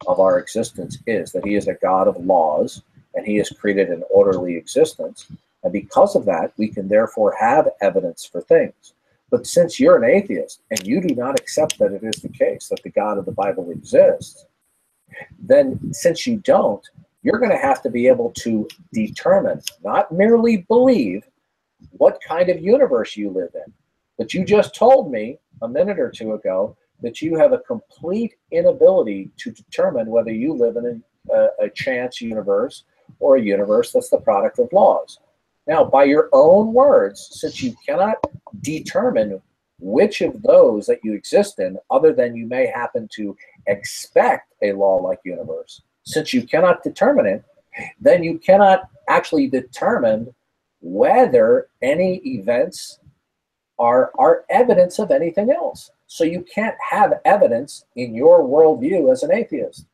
C: of our existence is, that He is a God of laws, and He has created an orderly existence. And because of that, we can therefore have evidence for things. But since you're an atheist and you do not accept that it is the case that the God of the Bible exists, then since you don't, you're going to have to be able to determine, not merely believe, what kind of universe you live in. But you just told me a minute or two ago that you have a complete inability to determine whether you live in a chance universe or a universe that's the product of laws. Now, by your own words, since you cannot determine which of those that you exist in, other than you may happen to expect a law-like universe, since you cannot determine it, then you cannot actually determine whether any events are evidence of anything else. So you can't have evidence in your worldview as an atheist.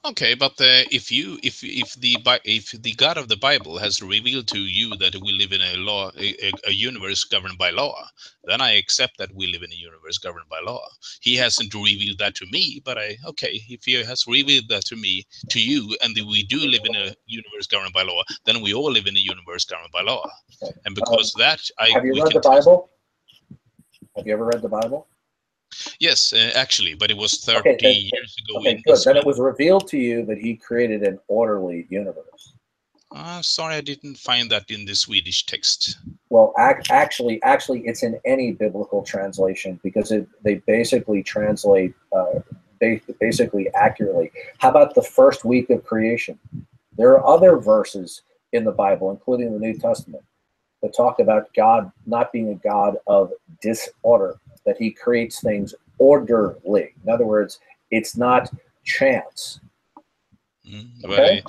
B: Okay, but if the God of the Bible has revealed to you that we live in a universe governed by law, then I accept that we live in a universe governed by law. He hasn't revealed that to me, but if He has revealed that to you, and we do live in a universe governed by law, then we all live in a universe governed by law. Okay. And because
C: have you read the Bible? Have you ever read the Bible?
B: Yes, actually, but it was 30 years ago.
C: Okay, good. Then it was revealed to you that He created an orderly universe.
B: Sorry, I didn't find that in the Swedish text.
C: Well, actually, it's in any biblical translation, because they basically translate basically accurately. How about the first week of creation? There are other verses in the Bible, including the New Testament, that talk about God not being a God of disorder, that He creates things orderly. In other words, it's not chance.
B: Okay?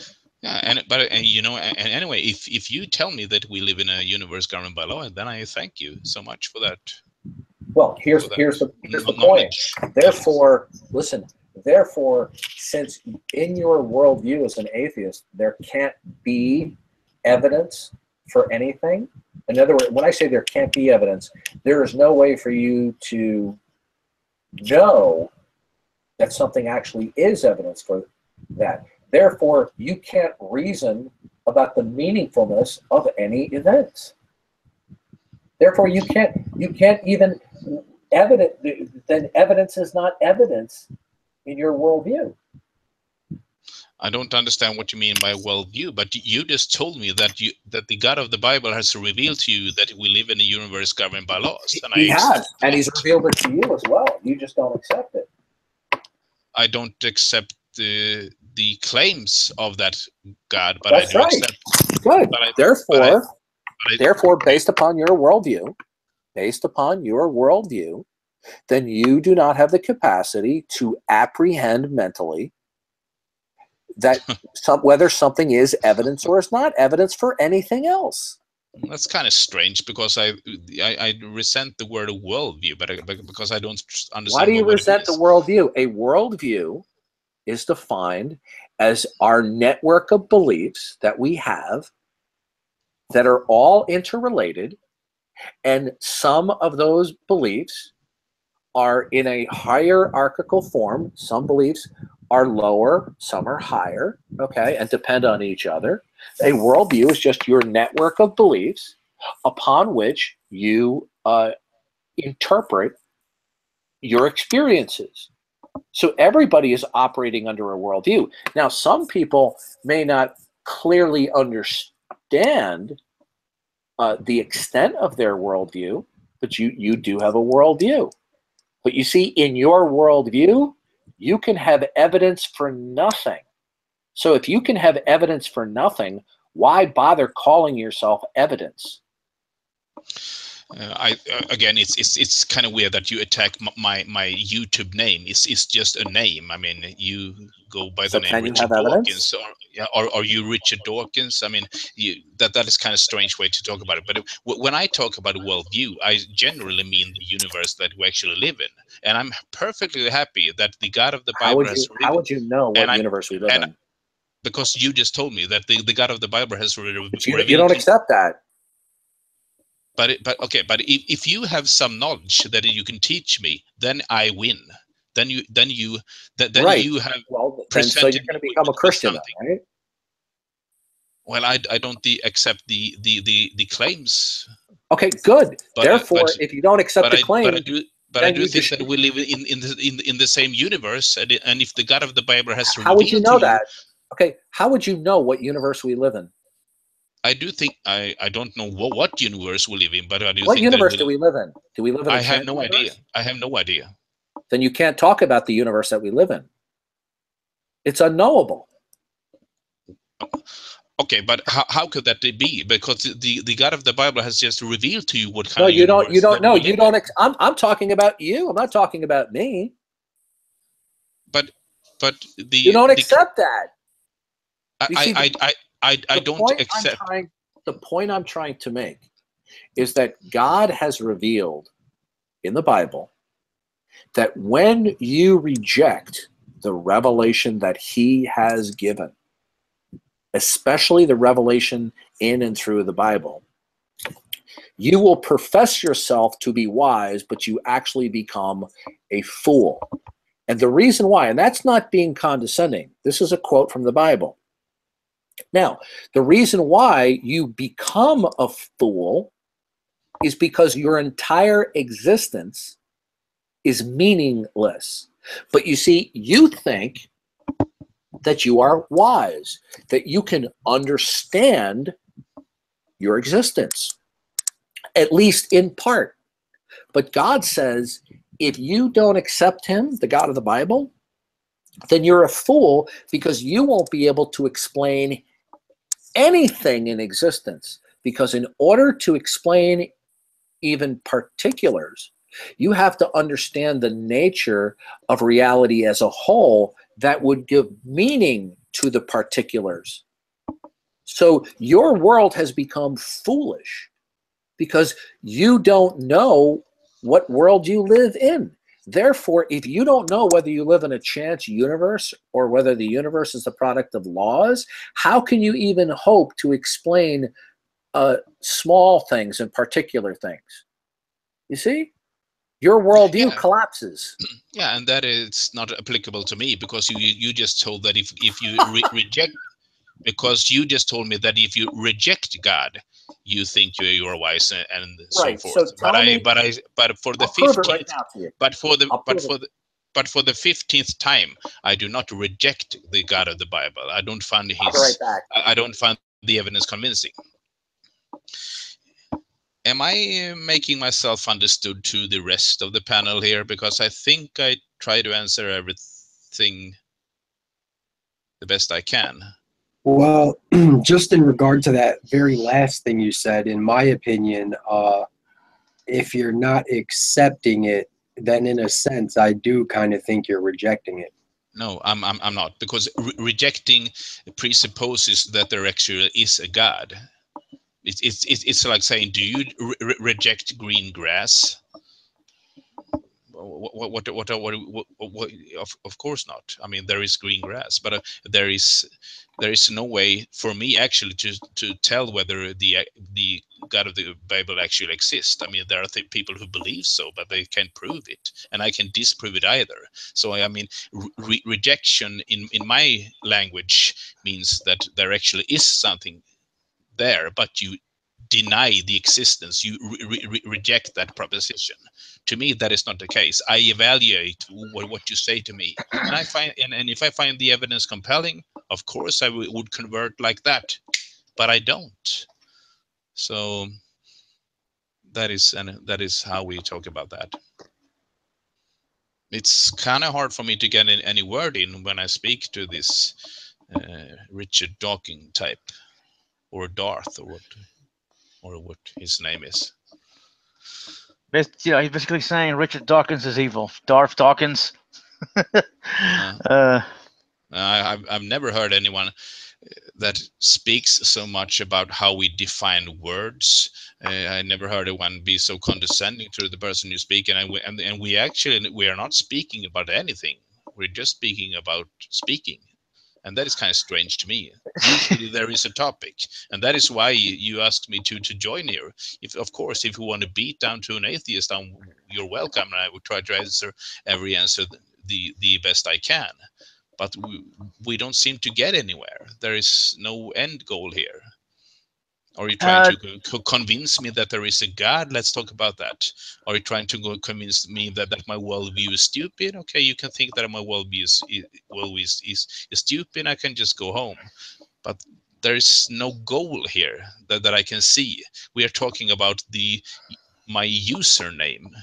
B: Anyway, if you tell me that we live in a universe governed by law, then I thank you so much for that.
C: Well, here's the point. Therefore, listen. Therefore, since in your worldview as an atheist, there can't be evidence for anything. In other words, when I say there can't be evidence, there is no way for you to know that something actually is evidence for that. Therefore, you can't reason about the meaningfulness of any events. Therefore, you can't even then evidence is not evidence in your worldview.
B: I don't understand what you mean by worldview, but you just told me that the God of the Bible has revealed to you that we live in a universe governed by laws. And
C: He has, and He's revealed it to you as well. You just don't accept it.
B: I don't accept the claims of that God, but
C: that's
B: I do
C: right.
B: accept.
C: Good. Therefore, based upon your worldview, based upon your worldview, then you do not have the capacity to apprehend mentally that whether something is evidence or is not evidence for anything else.
B: That's kind of strange, because I resent the word worldview, but because I don't understand.
C: Why do you
B: what
C: resent
B: it
C: the
B: is.
C: worldview? A worldview is defined as our network of beliefs that we have that are all interrelated, and some of those beliefs are in a hierarchical form. Some beliefs are lower, some are higher, okay, and depend on each other. A worldview is just your network of beliefs upon which you interpret your experiences. So everybody is operating under a worldview. Now, some people may not clearly understand the extent of their worldview, but you do have a worldview. But you see, in your worldview, you can have evidence for nothing. So if you can have evidence for nothing, why bother calling yourself evidence?
B: Again, it's kind of weird that you attack my YouTube name. It's just a name. I mean, you go by
C: So
B: the name
C: can you
B: Richard
C: have
B: Dawkins,
C: evidence?
B: or you Richard Dawkins. I mean, that is kind of strange way to talk about it. But when I talk about a worldview, I generally mean the universe that we actually live in, and I'm perfectly happy that the God of the Bible has
C: How would you know
B: and
C: what
B: I'm
C: universe we live
B: and
C: in?
B: because you just told me that the God of the Bible has
C: But you
B: revealed
C: don't
B: to.
C: accept that.
B: But okay, but if you have some knowledge that you can teach me, then I win. Then you
C: Right.
B: have
C: Well, then so you're
B: presented
C: going
B: me
C: to become a
B: with
C: Christian
B: something.
C: then, right?
B: Well, I don't accept the claims,
C: Okay, good.
B: but
C: Therefore, if you don't accept the claim,
B: I
C: then
B: do
C: you
B: think
C: just,
B: that we live in the same universe, and if the God of the Bible has
C: how would you
B: revealed to
C: know
B: you,
C: that? Okay, how would you know what universe we live in?
B: I do think I don't know what universe we live in, but I do
C: What
B: think that
C: universe do we live in? Do we live in a
B: I have
C: chance
B: no idea.
C: universe?
B: I have no idea.
C: Then you can't talk about the universe that we live in. It's unknowable.
B: Okay, but how could that be? Because the God of the Bible has just revealed to you what kind
C: No,
B: of
C: you don't. You
B: universe
C: don't
B: that
C: know.
B: we
C: You
B: live in.
C: don't. I'm talking about you. I'm not talking about me.
B: But
C: You don't
B: the
C: accept that. You see,
B: I
C: the
B: don't
C: point I'm
B: accept.
C: trying. The point I'm trying to make is that God has revealed in the Bible that when you reject the revelation that He has given, especially the revelation in and through the Bible, you will profess yourself to be wise, but you actually become a fool. And the reason why, and that's not being condescending, this is a quote from the Bible. Now, the reason why you become a fool is because your entire existence is meaningless. But you see, you think that you are wise, that you can understand your existence, at least in part. But God says, if you don't accept Him, the God of the Bible, then you're a fool, because you won't be able to explain anything in existence. Because in order to explain even particulars, you have to understand the nature of reality as a whole that would give meaning to the particulars. So your world has become foolish because you don't know what world you live in. Therefore, if you don't know whether you live in a chance universe or whether the universe is the product of laws, how can you even hope to explain small things and particular things? You see? Your worldview
B: Yeah,
C: collapses.
B: yeah, and that is not applicable to me, because you just told that if you reject, because you just told me that if you reject God, you think you're wise, and so
C: Right. So
B: forth.
C: tell me,
B: But for the
C: I'll prove it right
B: 15th,
C: now to you.
B: but for the
C: I'll
B: but
C: prove it.
B: for the but for the 15th time, I do not reject the God of the Bible. I don't find
C: I'll be right back.
B: I don't find the evidence convincing. Am I making myself understood to the rest of the panel here? Because I think I try to answer everything the best I can.
D: Well, just in regard to that very last thing you said, in my opinion, if you're not accepting it, then in a sense, I do kind of think you're rejecting it.
B: No, I'm not, because rejecting presupposes that there actually is a God. It's like saying, do you reject green grass? What, of course not. I mean, there is green grass, but there is no way for me actually to tell whether the God of the Bible actually exists. I mean, there are people who believe so, but they can't prove it, and I can disprove it either. So I mean, rejection in my language means that there actually is something there, but you deny the existence. You reject that proposition. To me, that is not the case. I evaluate what you say to me, and I find, and if I find the evidence compelling, of course I would convert like that, but I don't. So that is how we talk about that. It's kind of hard for me to get any word in when I speak to this Richard Dawkins type, or Darth, or what his name is.
E: Yeah, he's basically saying Richard Dawkins is evil. Darth Dawkins.
B: I've never heard anyone that speaks so much about how we define words. I never heard anyone be so condescending to the person you speak, and we are not speaking about anything. We're just speaking about speaking. And that is kind of strange to me. Usually there is a topic, and that is why you asked me to join here. Of course, if you want to beat down to an atheist, you're welcome, and I would try to answer the best I can. But we don't seem to get anywhere. There is no end goal here. Are you trying to convince me that there is a God? Let's talk about that. Are you trying to convince me that my worldview is stupid? Okay, you can think that my worldview is stupid. I can just go home. But there is no goal here that I can see. We are talking about my username.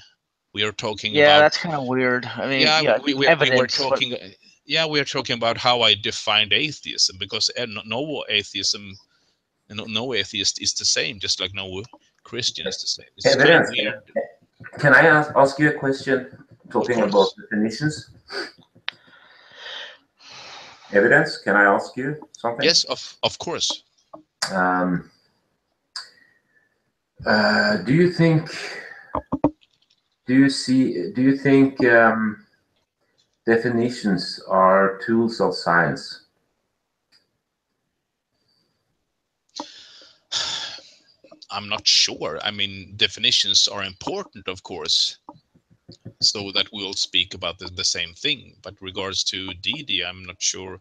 B: We are talking about.
E: Yeah, that's kind of weird. I mean,
B: we were talking.
E: But...
B: Yeah, we are talking about how I defined atheism, because no atheist is the same, just like no Christian is the same. It's kind of weird.
C: Can I ask you a question talking about definitions? Evidence, can I ask you something?
B: Yes, of course.
C: Do you think definitions are tools of science?
B: I'm not sure. I mean, definitions are important, of course, so that we'll speak about the same thing. But regards to DD, I'm not sure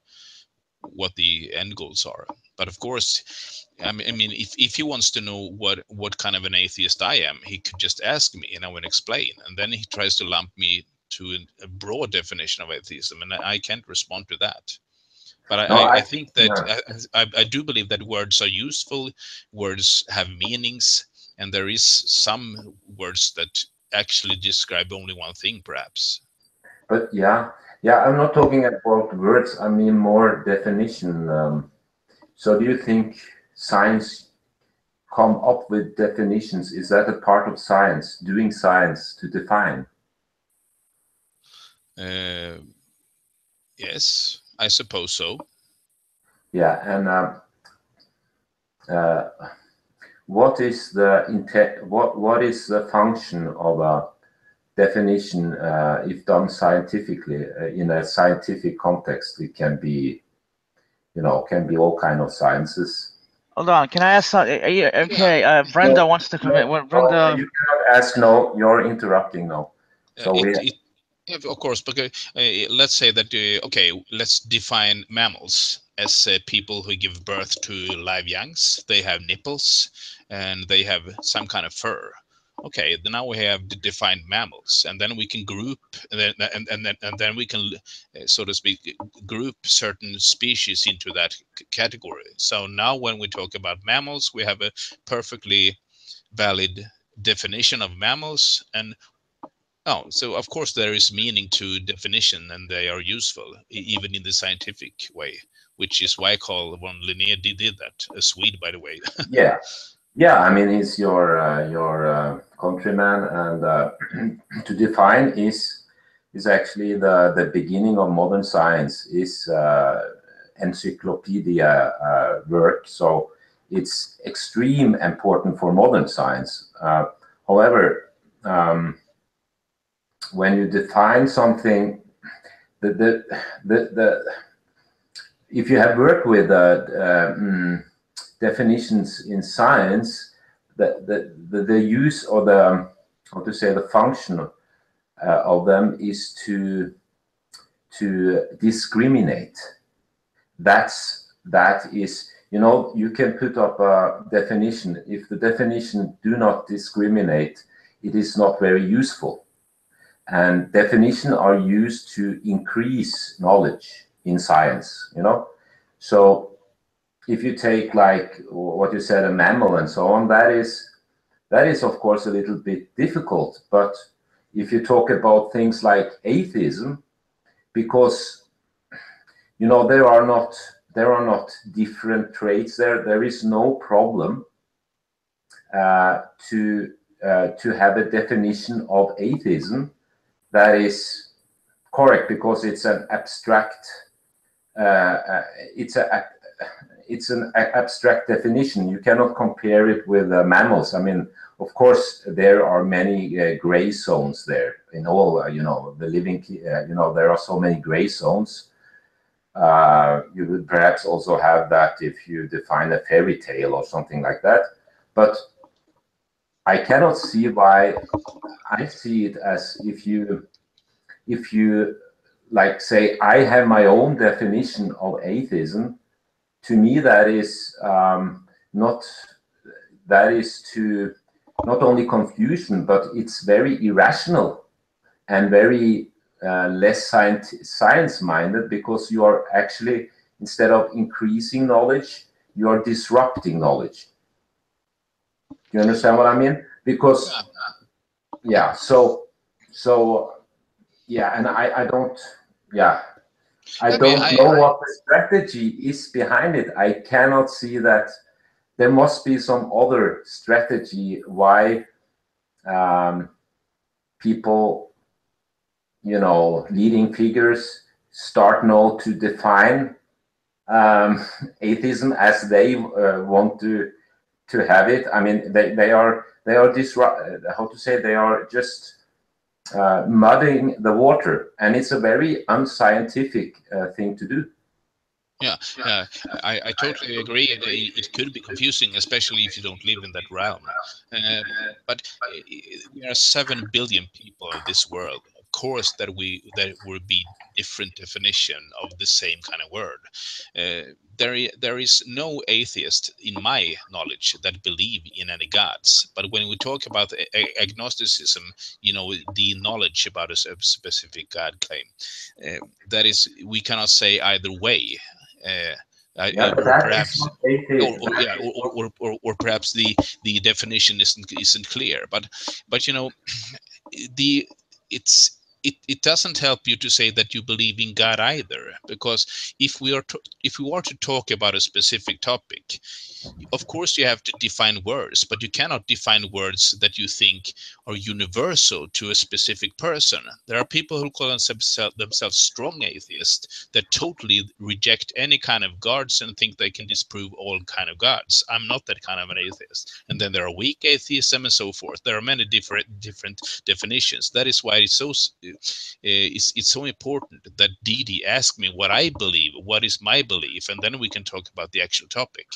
B: what the end goals are. But of course, I mean, if he wants to know what kind of an atheist I am, he could just ask me, and I would explain. And then he tries to lump me to a broad definition of atheism, and I can't respond to that. But I think that I do believe that words are useful. Words have meanings, and there is some words that actually describe only one thing, perhaps.
C: But yeah, I'm not talking about words. I mean more definition. So do you think science come up with definitions? Is that a part of science, doing science to define?
B: Yes, I suppose so.
C: Yeah, and what is the function of a definition if done scientifically in a scientific context? It can be, all kind of sciences.
E: Hold on, can I ask something? Okay, Brenda wants to come in. Brenda,
C: you cannot ask. No, you're interrupting now. So
B: of course, because let's say that okay, let's define mammals as people who give birth to live youngs. They have nipples and they have some kind of fur. Okay, then now we have defined mammals, and then we can group, and then we can, so to speak, group certain species into that category. So now when we talk about mammals, we have a perfectly valid definition of mammals. And so of course there is meaning to definition, and they are useful even in the scientific way, which is why I call when Linné did that, a Swede, by the way.
C: Yeah. I mean, he's your
F: countryman, and to define is actually the beginning of modern science, is encyclopedia work. So it's extreme important for modern science. However, when you define something, if you have worked with definitions in science, the use or the, how to say, the function of them is to discriminate. That is, you know, you can put up a definition. If the definition do not discriminate, it is not very useful. And definitions are used to increase knowledge in science, you know. So if you take, like what you said, a mammal and so on, that is of course a little bit difficult. But if you talk about things like atheism, because, you know, there are not different traits there. There is no problem to have a definition of atheism that is correct, because it's an abstract. It's an abstract definition. You cannot compare it with mammals. I mean, of course, there are many gray zones there in all. You know, the living. You know, there are so many gray zones. You would perhaps also have that if you define a fairy tale or something like that. But I cannot see why. I see it as if you like say, I have my own definition of atheism. To me, that is not only confusion, but it's very irrational and very less science-minded, because you are actually, instead of increasing knowledge, you are disrupting knowledge. Do you understand what I mean? Because, yeah, so yeah, and I don't know what the strategy is behind it. I cannot see that. There must be some other strategy why people, you know, leading figures start now to define atheism as they want to have it. I mean, they are how to say, they are just muddying the water, and it's a very unscientific thing to do.
B: Yeah, I totally agree. It could be confusing, especially if you don't live in that realm. But there are 7 billion people in this world. Of course, there will be different definition of the same kind of word. There is no atheist, in my knowledge, that believe in any gods. But when we talk about agnosticism, you know, the knowledge about a specific God claim, that is, we cannot say either way. Or perhaps the definition isn't clear, but you know, it doesn't help you to say that you believe in God either, because if we are to talk about a specific topic, of course you have to define words, but you cannot define words that you think are universal to a specific person. There are people who call themselves strong atheists that totally reject any kind of gods and think they can disprove all kind of gods. I'm not that kind of an atheist. And then there are weak atheism and so forth. There are many different definitions. That is why it's so important that Didi asked me what I believe, what is my belief, and then we can talk about the actual topic.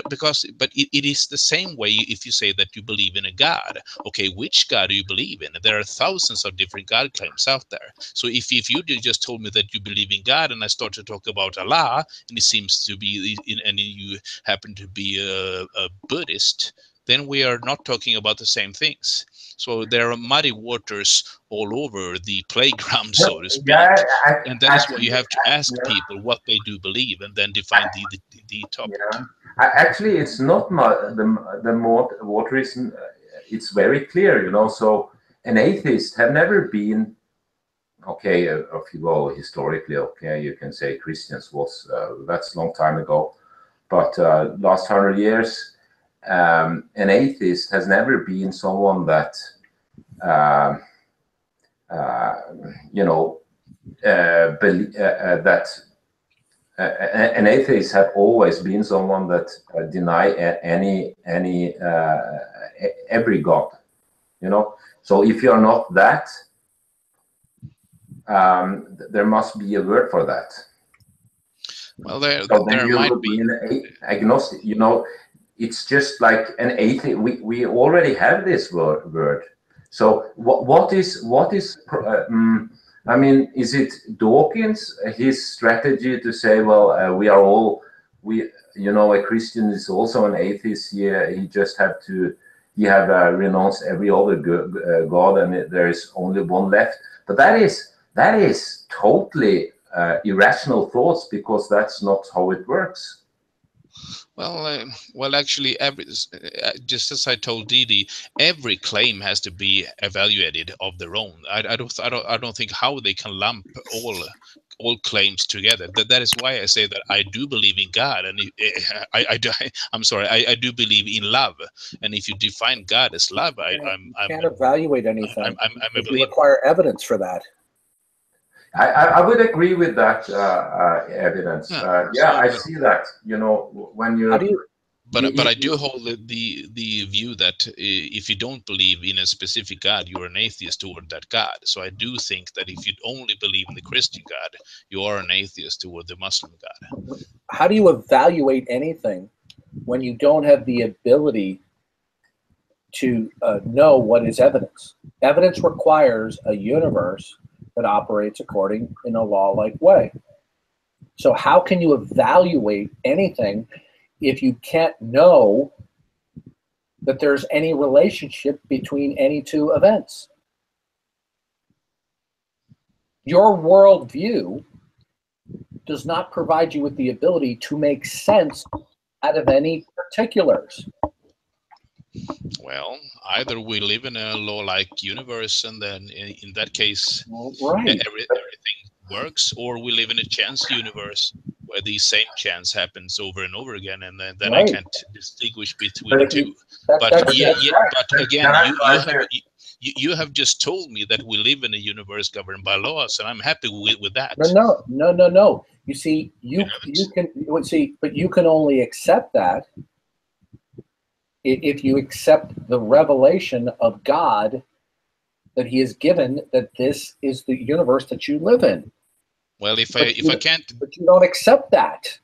B: But it is the same way if you say that you believe in a God. Okay, which God do you believe in? There are thousands of different God claims out there. So if you just told me that you believe in God, and I start to talk about Allah, and it seems to be, and you happen to be a Buddhist, then we are not talking about the same things. So there are muddy waters all over the playground, so to speak. And that is why you have to ask people what they do believe, and then define the topic.
F: Yeah. Actually, it's not the water is. It's very clear, you know. So an atheist have never been. Okay, if you go historically, okay, you can say Christians was that's a long time ago, but last 100 years, an atheist has never been someone that you know, that an atheist have always been someone that deny every god, you know. So if you're not that, there must be a word for that.
B: Well,
F: So
B: there
F: then you
B: might
F: would
B: be.
F: be an agnostic, you know. It's just like an atheist. We already have this word. So what is I mean, is it Dawkins, his strategy to say, well, we are all, you know, a Christian is also an atheist. Yeah, he just have renounced every other god, and there is only one left. But that is totally irrational thoughts, because that's not how it works.
B: Well, actually, just as I told Didi, every claim has to be evaluated of their own. I don't think how they can lump all claims together. That is why I say that I do believe in God, and I'm sorry, I do believe in love. And if you define God as love,
C: You can't evaluate anything.
B: I'm a
C: You
B: believer.
C: require evidence for that.
F: I would agree with that evidence.
B: Yeah,
F: I see that. You know, when you.
B: But I do hold the view that if you don't believe in a specific God, you're an atheist toward that God. So I do think that if you only believe in the Christian God, you are an atheist toward the Muslim God.
C: How do you evaluate anything when you don't have the ability to know what is evidence? Evidence requires a universe that operates according in a law-like way. So how can you evaluate anything if you can't know that there's any relationship between any two events? Your worldview does not provide you with the ability to make sense out of any particulars.
B: Well, either we live in a law-like universe, and then in that case,
C: Right.
B: everything works, or we live in a chance universe where the same chance happens over and over again, and then
C: Right.
B: I can't distinguish between the two. But again, you have just told me that we live in a universe governed by laws, and I'm happy with that.
C: No. You see, you can only accept that if you accept the revelation of God that He has given, that this is the universe that you live in.
B: Well, if I can't,
C: but you don't accept that.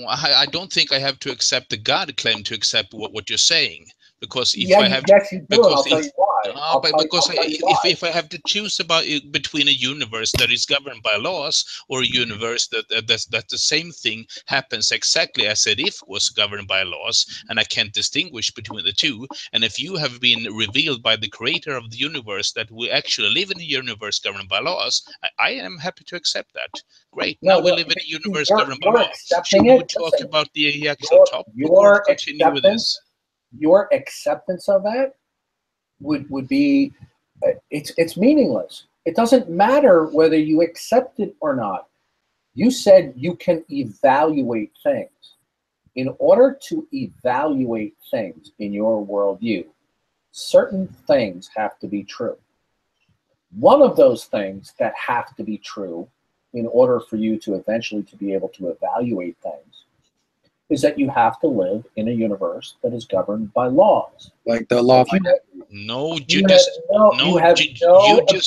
B: I don't think I have to accept the God claim to accept what you're saying, because if
C: Yeah,
B: I have
C: yes, you do.
B: because
C: I'll tell you why.
B: If I have to choose between a universe that is governed by laws or a universe that the same thing happens exactly as it if was governed by laws, and I can't distinguish between the two, and if you have been revealed by the creator of the universe that we actually live in a universe governed by laws, I am happy to accept that. Great. Now we live in a universe governed by law. Should we talk about the actual topic or continue with this?
C: Your acceptance of that would be, it's meaningless. It doesn't matter whether you accept it or not. You said you can evaluate things. In order to evaluate things in your worldview, certain things have to be true. One of those things that have to be true in order for you to eventually to be able to evaluate things is that you have to live in a universe that is governed by laws.
D: Like the law.
B: No, you just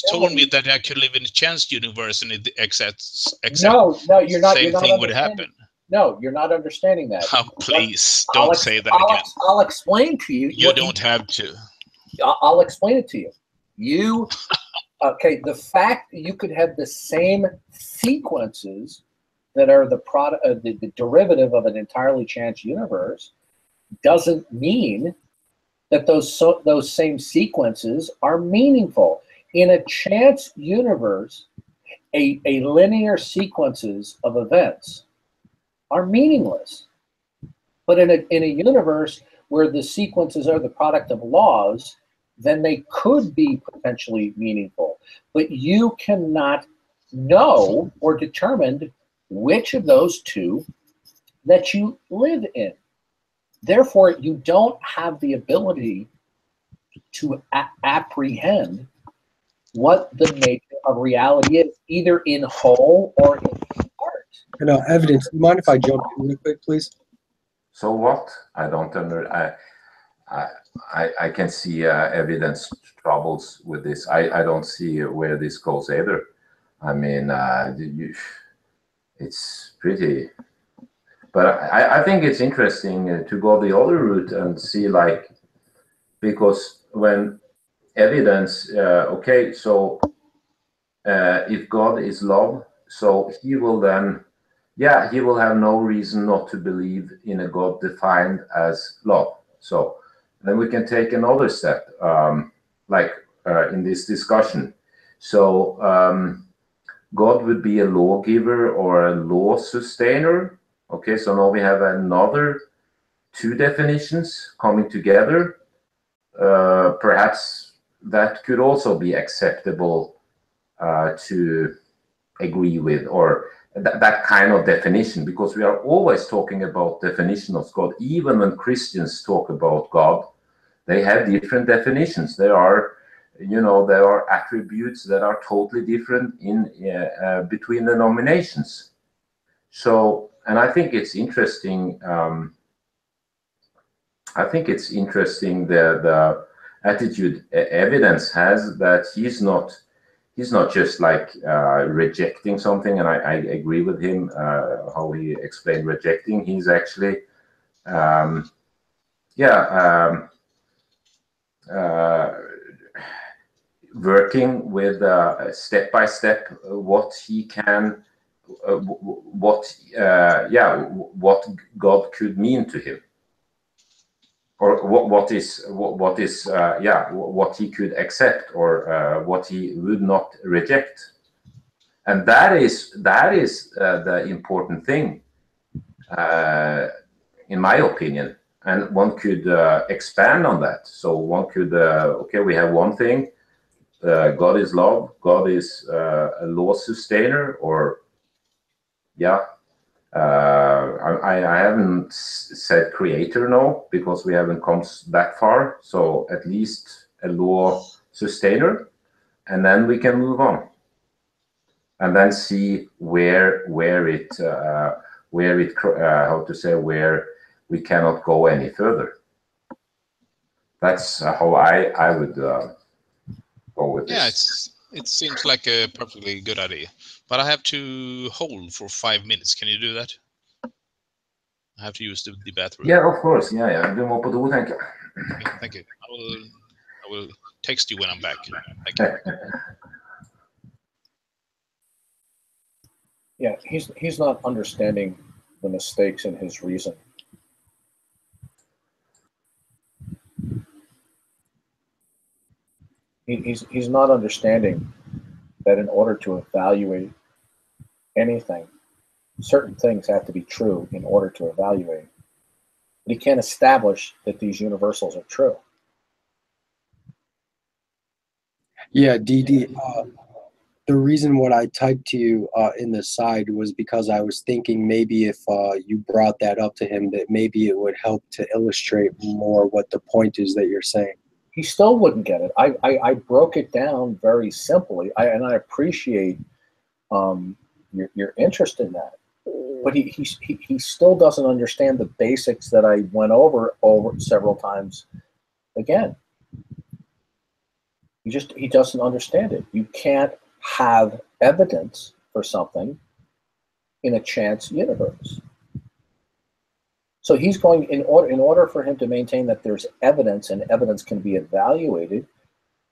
B: told me that I could live in a chance universe and it accepts
C: no, you're not.
B: Same thing would happen.
C: No, you're not understanding that.
B: Oh, please don't say that again.
C: I'll explain to you.
B: You don't have to.
C: I'll explain it to you. Okay, the fact that you could have the same sequences that are the product, the derivative of an entirely chance universe, doesn't mean that those same sequences are meaningful. In a chance universe, a linear sequences of events are meaningless. But in a universe where the sequences are the product of laws, then they could be potentially meaningful. But you cannot know or determine which of those two that you live in. Therefore, you don't have the ability to apprehend what the nature of reality is, either in whole or in part.
D: No, evidence. Do you mind if I jump in real quick, please?
F: So what? I don't under. I can see evidence troubles with this. I don't see where this goes either. I mean, it's pretty. But I think it's interesting to go the other route and see, like, because when evidence, okay, so if God is love, so he will then, yeah, he will have no reason not to believe in a God defined as love. So then we can take another step, in this discussion. So God would be a lawgiver or a law sustainer. Okay, so now we have another two definitions coming together. Perhaps that could also be acceptable to agree with, or that kind of definition, because we are always talking about definition of God. Even when Christians talk about God, they have different definitions. There are attributes that are totally different in between the denominations. So, and I think it's interesting. I think it's interesting the attitude evidence has, that he's not just like rejecting something, and I agree with him how he explained rejecting. He's actually working with step by step what he can, what God could mean to him, or what he could accept, or what he would not reject. And that is the important thing, in my opinion. And one could expand on that. So one could, okay, we have one thing, God is love, God is a law sustainer, or I haven't said creator, no, because we haven't come that far. So at least a law sustainer, and then we can move on, and then see where we cannot go any further. That's how I would go with this.
B: Yeah, it seems like a perfectly good idea. But I have to hold for 5 minutes. Can you do that? I have to use the bathroom.
F: Yeah, of course. Yeah. Du må på do, tenker jeg.
B: Okay, thank you. I will text you when I'm back. Thank you.
C: Yeah, he's not understanding the mistakes in his reason. He's not understanding that in order to evaluate anything, certain things have to be true in order to evaluate. But he can't establish that these universals are true.
D: Yeah, DD. The reason what I typed to you in the side was because I was thinking maybe if you brought that up to him, that maybe it would help to illustrate more what the point is that you're saying.
C: He still wouldn't get it. I broke it down very simply, and I appreciate your interest in that. But he still doesn't understand the basics that I went over several times again. He doesn't understand it. You can't have evidence for something in a chance universe. So he's going, in order for him to maintain that there's evidence and evidence can be evaluated,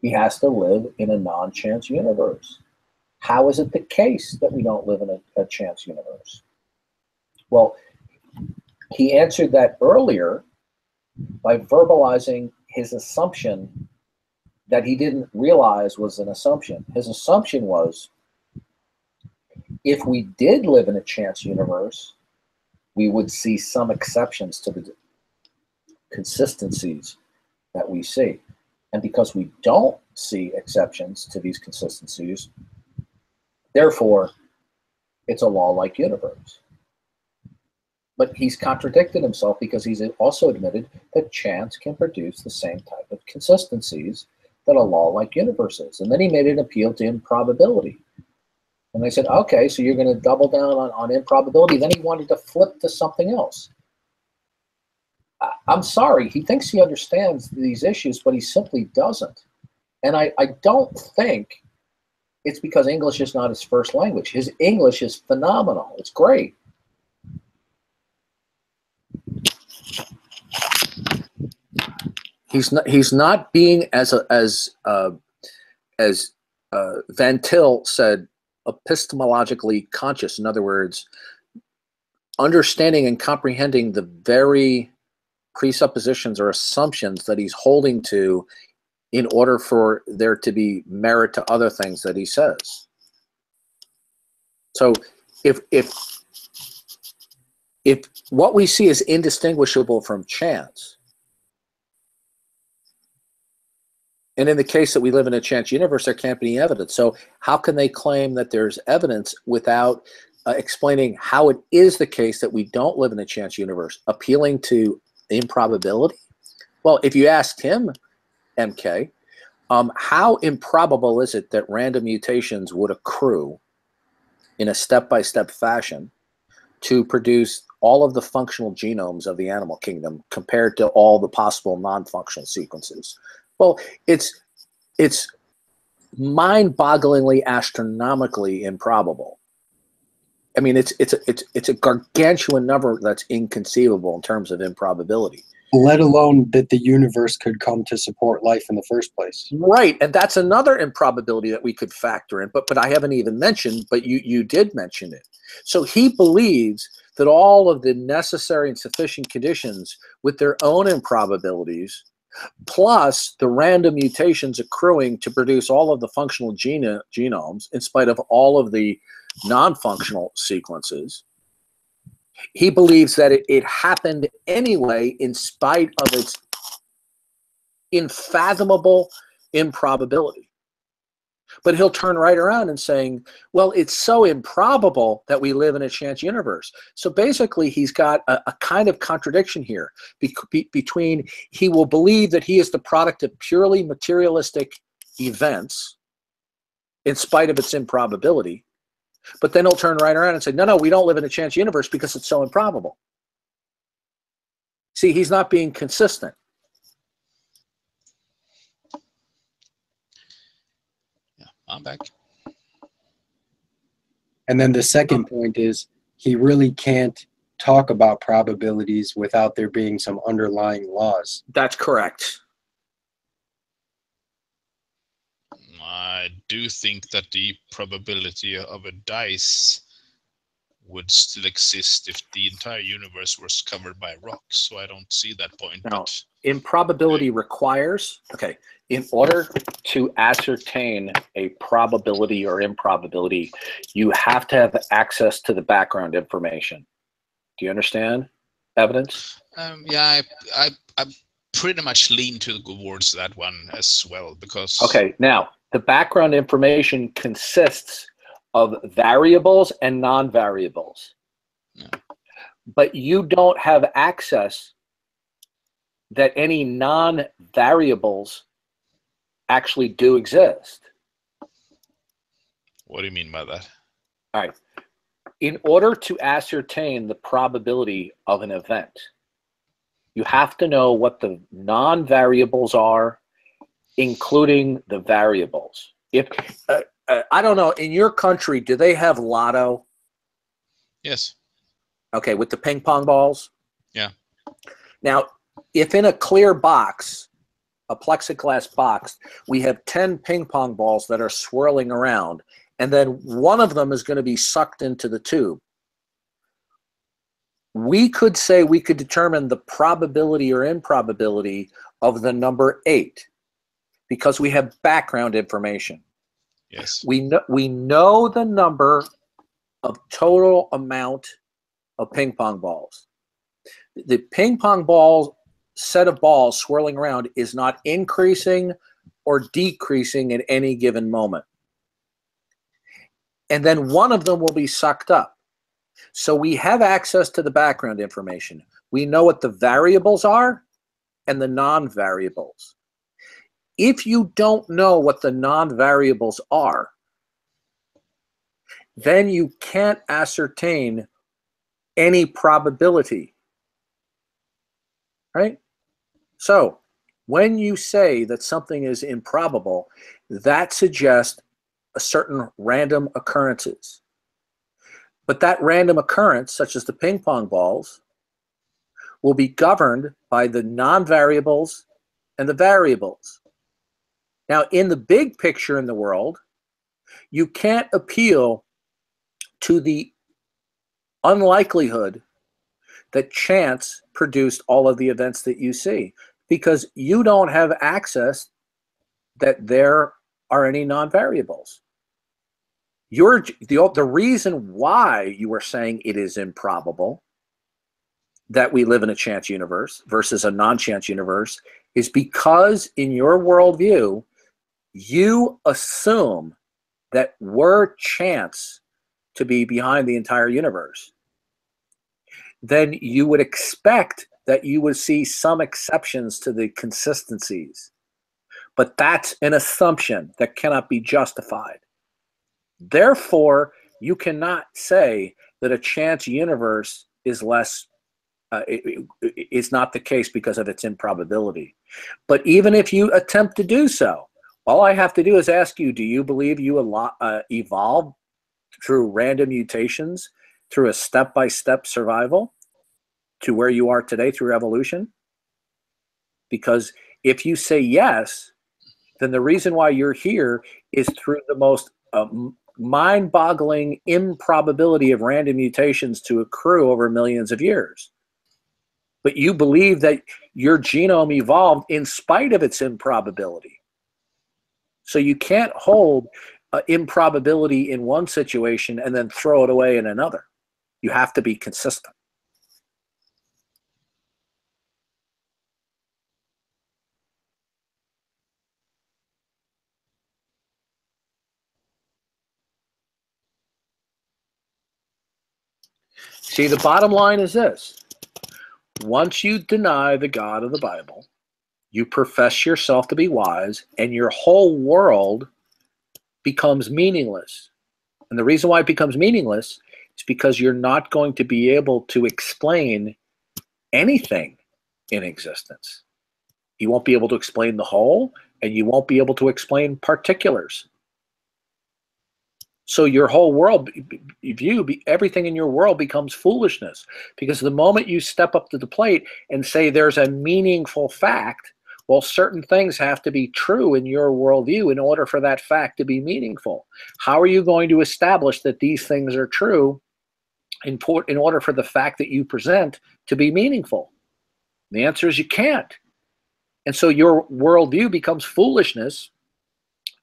C: he has to live in a non-chance universe. How is it the case that we don't live in a chance universe? Well, he answered that earlier by verbalizing his assumption that he didn't realize was an assumption. His assumption was, if we did live in a chance universe, we would see some exceptions to the consistencies that we see. And because we don't see exceptions to these consistencies, therefore, it's a law-like universe. But he's contradicted himself because he's also admitted that chance can produce the same type of consistencies that a law-like universe is. And then he made an appeal to improbability. And I said, okay, so you're going to double down on improbability. Then he wanted to flip to something else. I'm sorry, he thinks he understands these issues, but he simply doesn't. And I don't think it's because English is not his first language. His English is phenomenal. It's great. He's not being as Van Til said, epistemologically conscious. In other words, understanding and comprehending the very presuppositions or assumptions that he's holding to in order for there to be merit to other things that he says. So if what we see is indistinguishable from chance, and in the case that we live in a chance universe, there can't be any evidence. So how can they claim that there's evidence without explaining how it is the case that we don't live in a chance universe, appealing to improbability? Well, if you asked him, MK, how improbable is it that random mutations would accrue in a step-by-step fashion to produce all of the functional genomes of the animal kingdom compared to all the possible non-functional sequences? Well, it's mind-bogglingly, astronomically improbable. I mean, it's a gargantuan number that's inconceivable in terms of improbability.
D: Let alone that the universe could come to support life in the first place.
C: Right, and that's another improbability that we could factor in, but I haven't even mentioned, but you did mention it. So he believes that all of the necessary and sufficient conditions with their own improbabilities, plus the random mutations accruing to produce all of the functional genomes in spite of all of the non-functional sequences, he believes that it happened anyway in spite of its unfathomable improbability. But he'll turn right around and saying, well, it's so improbable that we live in a chance universe. So basically, he's got a kind of contradiction here between he will believe that he is the product of purely materialistic events in spite of its improbability, but then he'll turn right around and say, no, we don't live in a chance universe because it's so improbable. See, he's not being consistent.
B: I'm back.
D: And then the second point is he really can't talk about probabilities without there being some underlying laws.
C: That's correct.
B: I do think that the probability of a dice would still exist if the entire universe was covered by rocks, so I don't see that point.
C: No,
B: but
C: improbability requires, okay, in order to ascertain a probability or improbability, you have to have access to the background information. Do you understand? Evidence?
B: Yeah, I pretty much lean towards that one as well, because...
C: Okay, now, the background information consists of variables and non-variables.
B: Yeah.
C: But you don't have access that any non-variables actually do exist.
B: What do you mean by that?
C: All right. In order to ascertain the probability of an event, you have to know what the non-variables are, including the variables. If I don't know, in your country, do they have lotto?
B: Yes.
C: Okay, with the ping pong balls?
B: Yeah.
C: Now, if in a clear box, a plexiglass box, we have 10 ping pong balls that are swirling around, and then one of them is going to be sucked into the tube, we could say we could determine the probability or improbability of the number 8 because we have background information.
B: Yes.
C: We know the number of total amount of ping pong balls. The ping pong ball set of balls swirling around is not increasing or decreasing at any given moment. And then one of them will be sucked up. So we have access to the background information. We know what the variables are and the non-variables. If you don't know what the non-variables are, then you can't ascertain any probability, right? So when you say that something is improbable, that suggests a certain random occurrences. But that random occurrence, such as the ping pong balls, will be governed by the non-variables and the variables. Now, in the big picture in the world, you can't appeal to the unlikelihood that chance produced all of the events that you see, because you don't have access that there are any non-variables. The reason why you are saying it is improbable that we live in a chance universe versus a non-chance universe is because in your worldview, you assume that we're chance to be behind the entire universe. Then you would expect that you would see some exceptions to the consistencies. But that's an assumption that cannot be justified. Therefore, you cannot say that a chance universe is less, is not the case because of its improbability. But even if you attempt to do so, all I have to do is ask you, do you believe you evolved through random mutations, through a step-by-step survival to where you are today through evolution? Because if you say yes, then the reason why you're here is through the most mind-boggling improbability of random mutations to accrue over millions of years. But you believe that your genome evolved in spite of its improbability. So you can't hold improbability in one situation and then throw it away in another. You have to be consistent. See, the bottom line is this. Once you deny the God of the Bible, you profess yourself to be wise, and your whole world becomes meaningless. And the reason why it becomes meaningless is because you're not going to be able to explain anything in existence. You won't be able to explain the whole, and you won't be able to explain particulars. So your whole world view, everything in your world becomes foolishness, because the moment you step up to the plate and say there's a meaningful fact, well, certain things have to be true in your worldview in order for that fact to be meaningful. How are you going to establish that these things are true in order for the fact that you present to be meaningful? The answer is you can't. And so your worldview becomes foolishness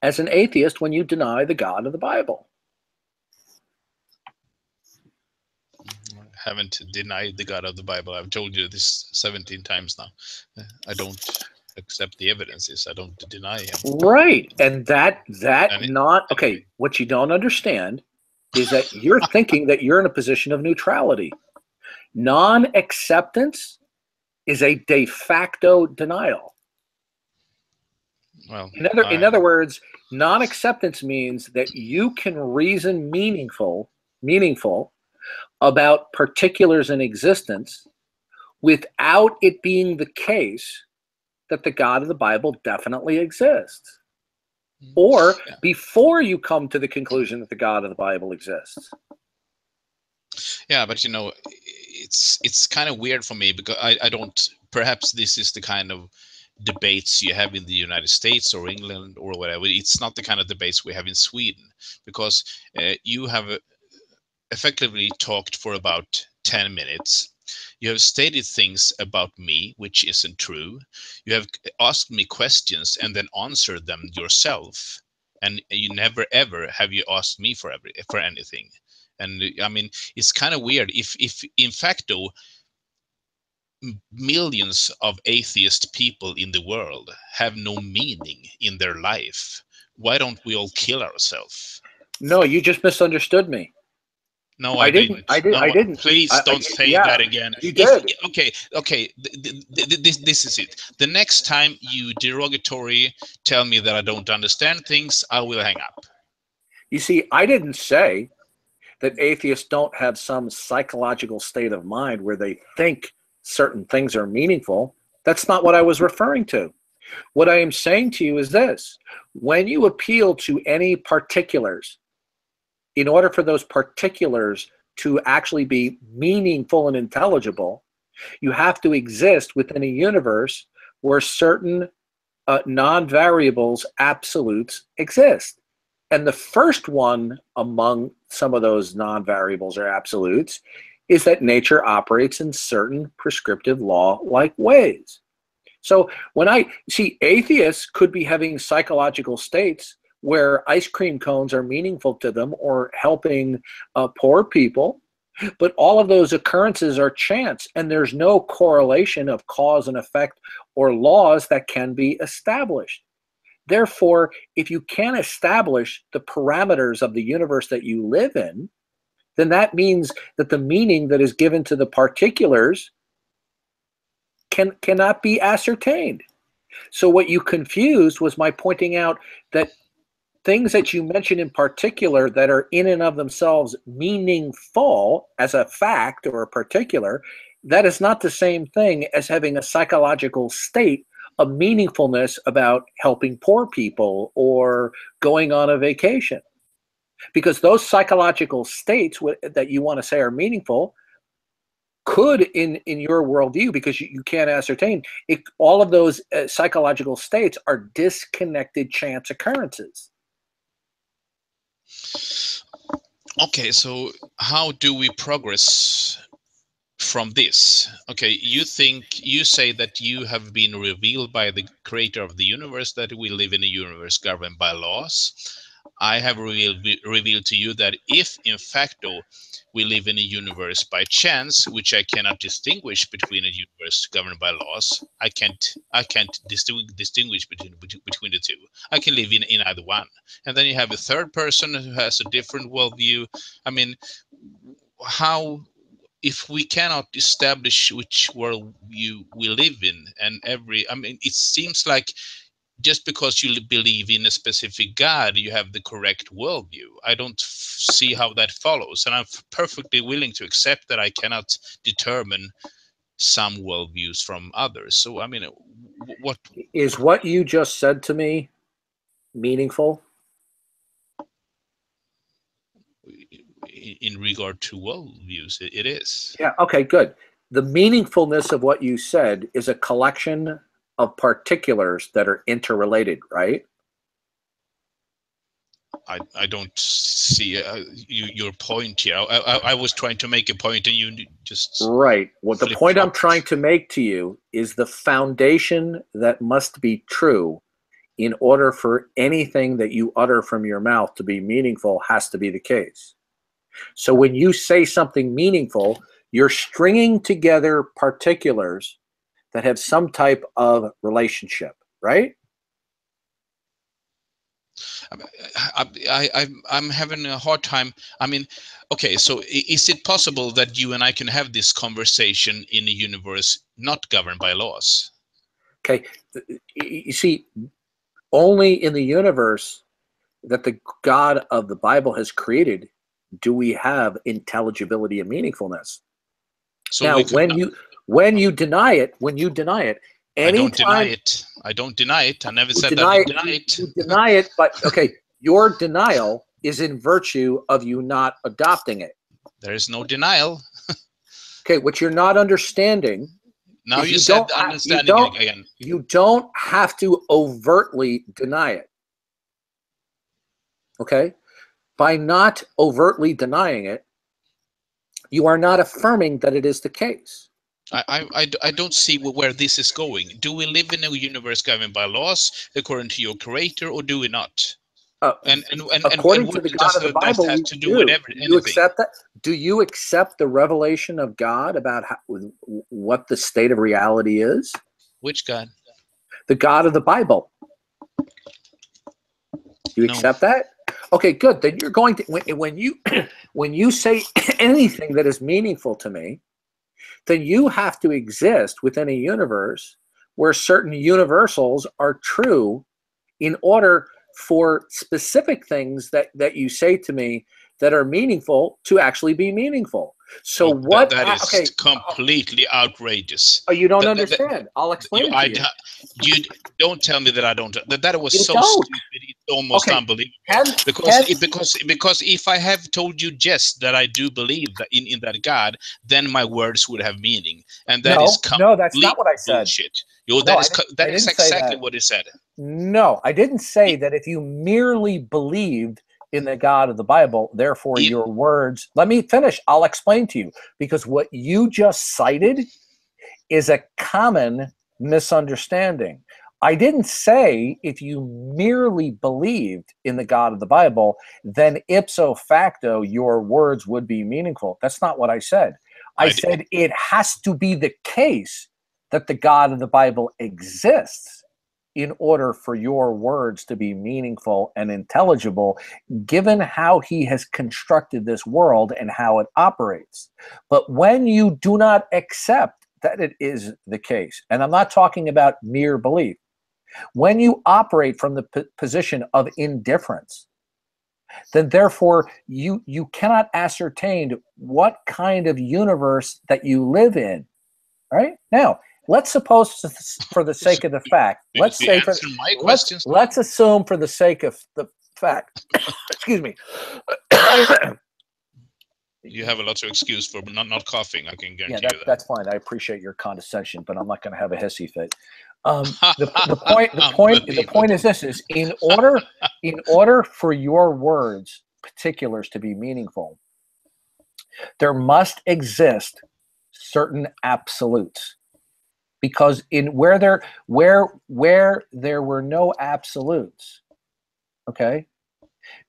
C: as an atheist when you deny the God of the Bible.
B: I haven't denied the God of the Bible. I've told you this 17 times now. I don't accept the evidences. I don't deny him.
C: Right. And okay, what you don't understand is that you're thinking that you're in a position of neutrality. Non-acceptance is a de facto denial.
B: Well,
C: in other words, non-acceptance means that you can reason meaningful about particulars in existence without it being the case that the God of the Bible definitely exists, or before you come to the conclusion that the God of the Bible exists.
B: Yeah, but you know, it's kind of weird for me because I don't. Perhaps this is the kind of debates you have in the United States or England or whatever. It's not the kind of debates we have in Sweden, because you have effectively talked for about 10 minutes. You have stated things about me which isn't true. You have asked me questions and then answered them yourself, and you never ever have you asked me for anything. And I mean, it's kind of weird if in fact though millions of atheist people in the world have no meaning in their life, why don't we all kill ourselves?
C: No, you just misunderstood me.
B: No, I didn't.
C: I didn't.
B: Please don't say
C: yeah,
B: that again.
C: You did.
B: Okay. This is it. The next time you derogatory tell me that I don't understand things, I will hang up.
C: You see, I didn't say that atheists don't have some psychological state of mind where they think certain things are meaningful. That's not what I was referring to. What I am saying to you is this: when you appeal to any particulars, in order for those particulars to actually be meaningful and intelligible, you have to exist within a universe where certain non-variables, absolutes, exist. And the first one among some of those non-variables or absolutes is that nature operates in certain prescriptive law-like ways. So when I see atheists could be having psychological states where ice cream cones are meaningful to them or helping poor people, but all of those occurrences are chance, and there's no correlation of cause and effect or laws that can be established. Therefore, if you can't establish the parameters of the universe that you live in, then that means that the meaning that is given to the particulars cannot be ascertained. So what you confused was my pointing out that things that you mentioned in particular that are in and of themselves meaningful as a fact or a particular, that is not the same thing as having a psychological state of meaningfulness about helping poor people or going on a vacation. Because those psychological states that you want to say are meaningful could, in your worldview, because you can't ascertain, all of those psychological states are disconnected chance occurrences.
B: Okay, so how do we progress from this? Okay, you say that you have been revealed by the creator of the universe that we live in a universe governed by laws. I have revealed to you that if in fact we live in a universe by chance, which I cannot distinguish between a universe governed by laws, I can't distinguish between the two. I can live in either one. And then you have a third person who has a different worldview. I mean, how, if we cannot establish which world we live in, and I mean, it seems like just because you believe in a specific God, you have the correct worldview. I don't see how that follows. And I'm perfectly willing to accept that I cannot determine some worldviews from others. So, I mean, what
C: is what you just said to me meaningful?
B: In regard to worldviews, it is.
C: Yeah, okay, good. The meaningfulness of what you said is a collection of particulars that are interrelated, right?
B: I don't see your point here. I was trying to make a point and you just...
C: Right. Well, the point I'm trying to make to you is the foundation that must be true in order for anything that you utter from your mouth to be meaningful has to be the case. So when you say something meaningful, you're stringing together particulars that have some type of relationship, right?
B: I'm having a hard time. I mean, okay, so is it possible that you and I can have this conversation in a universe not governed by laws?
C: Okay, you see, only in the universe that the God of the Bible has created do we have intelligibility and meaningfulness. So now, when you deny it,
B: I don't deny it. I don't deny it. I never said that I deny it.
C: You deny it, but okay, your denial is in virtue of you not adopting it.
B: There is no denial.
C: Okay, what you're not understanding.
B: Now you said understanding again.
C: You don't have to overtly deny it. Okay? By not overtly denying it, you are not affirming that it is the case.
B: I don't see where this is going. Do we live in a universe governed by laws according to your creator, or do we not?
C: According to the God of the Bible, we do. You accept that? Do you accept the revelation of God about what the state of reality is?
B: Which God?
C: The God of the Bible. Do you accept that? Okay, good. Then you're going to when you when you say anything that is meaningful to me, then you have to exist within a universe where certain universals are true in order for specific things that you say to me that are meaningful to actually be meaningful. So what?
B: That is
C: okay,
B: completely outrageous.
C: oh, you don't understand. I'll explain it to you.
B: You don't tell me that I don't. That was
C: You
B: so
C: don't.
B: stupid. It's almost unbelievable. Because if I have told you just that I do believe that in that God, then my words would have meaning, and that is
C: no, that's not what I said.
B: bullshit. That is exactly what he said.
C: No, I didn't say that if you merely believed in the God of the Bible, therefore your words. Let me finish. I'll explain to you, because what you just cited is a common misunderstanding. I didn't say if you merely believed in the God of the Bible, then ipso facto your words would be meaningful. That's not what I said. I said it has to be the case that the God of the Bible exists in order for your words to be meaningful and intelligible, given how he has constructed this world and how it operates. But when you do not accept that it is the case, and I'm not talking about mere belief, when you operate from the position of indifference, then therefore you cannot ascertain what kind of universe that you live in, right? Now, let's suppose, for the sake of the fact, let's assume for the sake of the fact, excuse me.
B: You have a lot of excuse for not coughing. I can guarantee you that.
C: That's fine. I appreciate your condescension, but I'm not going to have a hissy fit. The point is this: is in order for your words, particulars, to be meaningful, there must exist certain absolutes. Because where there were no absolutes, okay,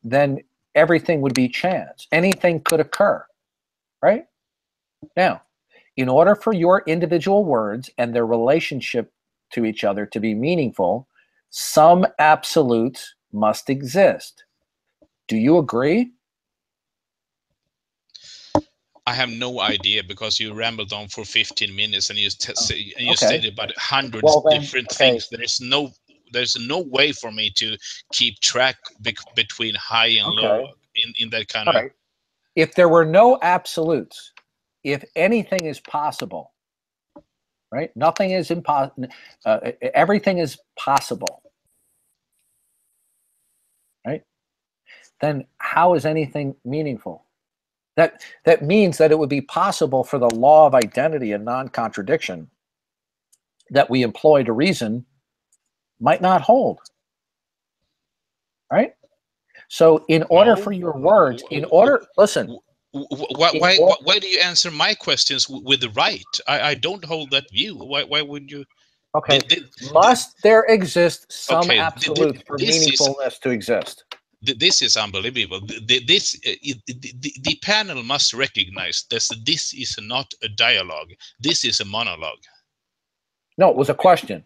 C: then everything would be chance. Anything could occur, right? Now, in order for your individual words and their relationship to each other to be meaningful, some absolutes must exist. Do you agree?
B: I have no idea, because you rambled on for 15 minutes and you stated about hundreds of different things. There's no way for me to keep track between high and low in that kind of.
C: Right. If there were no absolutes, if anything is possible, right? Nothing is impossible. Everything is possible, right? Then how is anything meaningful? That means that it would be possible for the law of identity and non-contradiction that we employ to reason might not hold, right? So in order for your words, listen.
B: Why do you answer my questions with the right? I don't hold that view. Why would you?
C: Okay. Must there exist some absolute for meaningfulness to exist?
B: This is unbelievable. The panel must recognize that this is not a dialogue. This is a monologue.
C: No, it was a question.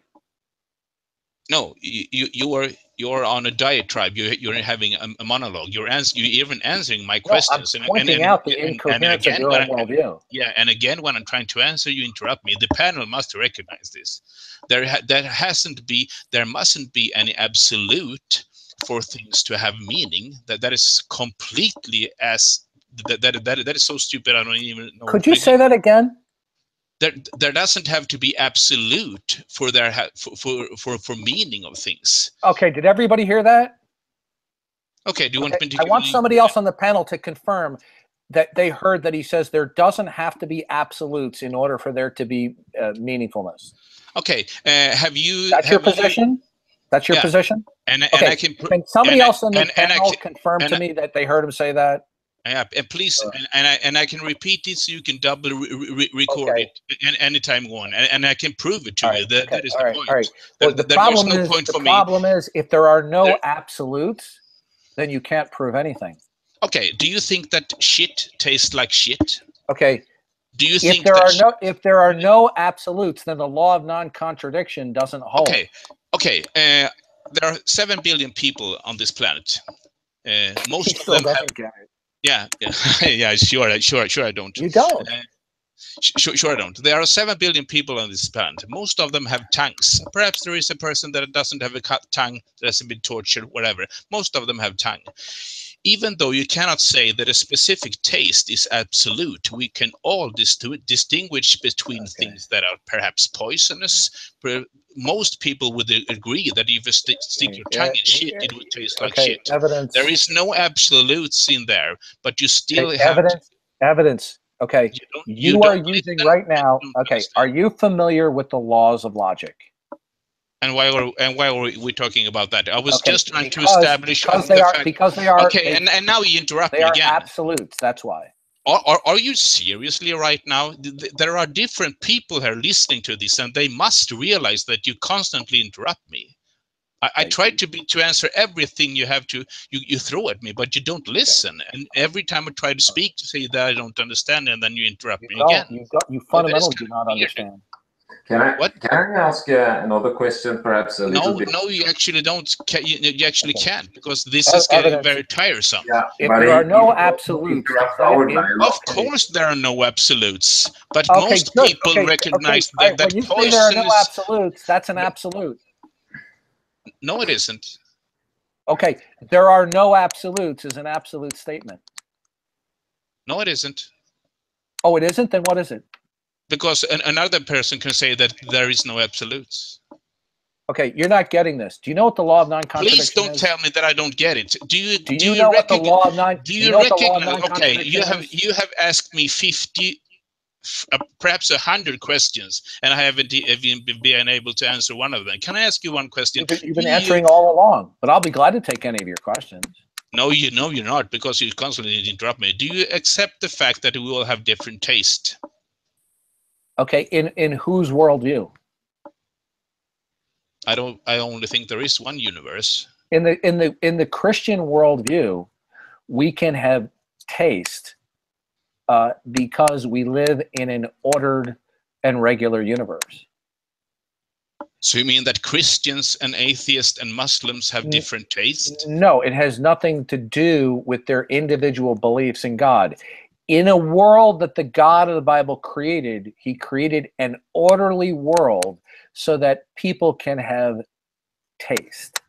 B: No, you are on a diatribe. You're having a monologue. You're even answering my questions.
C: I'm pointing out the incoherence of your own worldview.
B: Yeah, and again, when I'm trying to answer, you interrupt me. The panel must recognize this. There mustn't be any absolute for things to have meaning. That is completely that is so stupid. I don't even know.
C: Could you say that again?
B: There doesn't have to be absolute for for meaning of things.
C: Okay, did everybody hear that?
B: Okay, do you want me to?
C: I want somebody else on the panel to confirm that they heard that he says there doesn't have to be absolutes in order for there to be meaningfulness.
B: Okay, have you?
C: That's your position? That's your position?
B: And I can
C: somebody else on the panel confirm to me that they heard him say that?
B: Yeah, and please, and I can repeat it so you can double record it anytime you want, and I can prove it to you. That is the point.
C: All right. Well, the problem is if there are no absolutes, then you can't prove anything.
B: Okay. Do you think that shit tastes like shit?
C: Okay.
B: Do you think
C: if there are no absolutes, then the law of non-contradiction doesn't hold?
B: Okay. There are 7 billion people on this planet. Most of them have. Yeah, yeah, sure, I don't.
C: You don't.
B: Sure, I don't. There are 7 billion people on this planet. Most of them have tongues. Perhaps there is a person that doesn't have a tongue, that hasn't been tortured, whatever. Most of them have tongue. Even though you cannot say that a specific taste is absolute, we can all distinguish between things that are perhaps poisonous. Most people would agree that if you stick your tongue in shit, it would taste like shit.
C: Evidence.
B: There is no absolutes in there, but you still have
C: evidence. Evidence. Okay. You are using right now. Okay. Are you familiar with the laws of logic?
B: And why are we talking about that? I was just trying to establish
C: because they are.
B: Okay, and now you interrupt me again.
C: They are absolutes. That's why.
B: Are you seriously right now? There are different people here listening to this, and they must realize that you constantly interrupt me. I try to answer everything you have to you throw at me, but you don't listen. And every time I try to speak, you say that I don't understand, and then you interrupt me again.
C: You fundamentally do not understand.
F: Can I ask another question, perhaps a little bit?
B: No, you actually don't. You actually can't, because this is getting very tiresome.
F: Yeah,
C: if there are no absolutes,
B: of course there are no absolutes, but most people recognize that
C: when you say there are no absolutes, that's an absolute.
B: No, it isn't.
C: Okay, there are no absolutes is an absolute statement.
B: No, it isn't.
C: Oh, it isn't? Then what is it?
B: Because another person can say that there is no absolutes.
C: Okay, you're not getting this. Do you know what the law of non-contradiction is?
B: Please don't tell me that I don't get it. Do you
C: know what the law of non-contradiction
B: Okay, you have asked me 50, perhaps 100 questions, and I haven't even been able to answer one of them. Can I ask you one question?
C: You've been answering all along, but I'll be glad to take any of your questions.
B: No, you're not, because you constantly interrupt me. Do you accept the fact that we all have different taste?
C: Okay, in whose worldview?
B: I only think there is one universe.
C: In the Christian worldview, we can have taste because we live in an ordered and regular universe.
B: So you mean that Christians and atheists and Muslims have different taste?
C: No, it has nothing to do with their individual beliefs in God. In a world that the God of the Bible created, he created an orderly world so that people can have taste.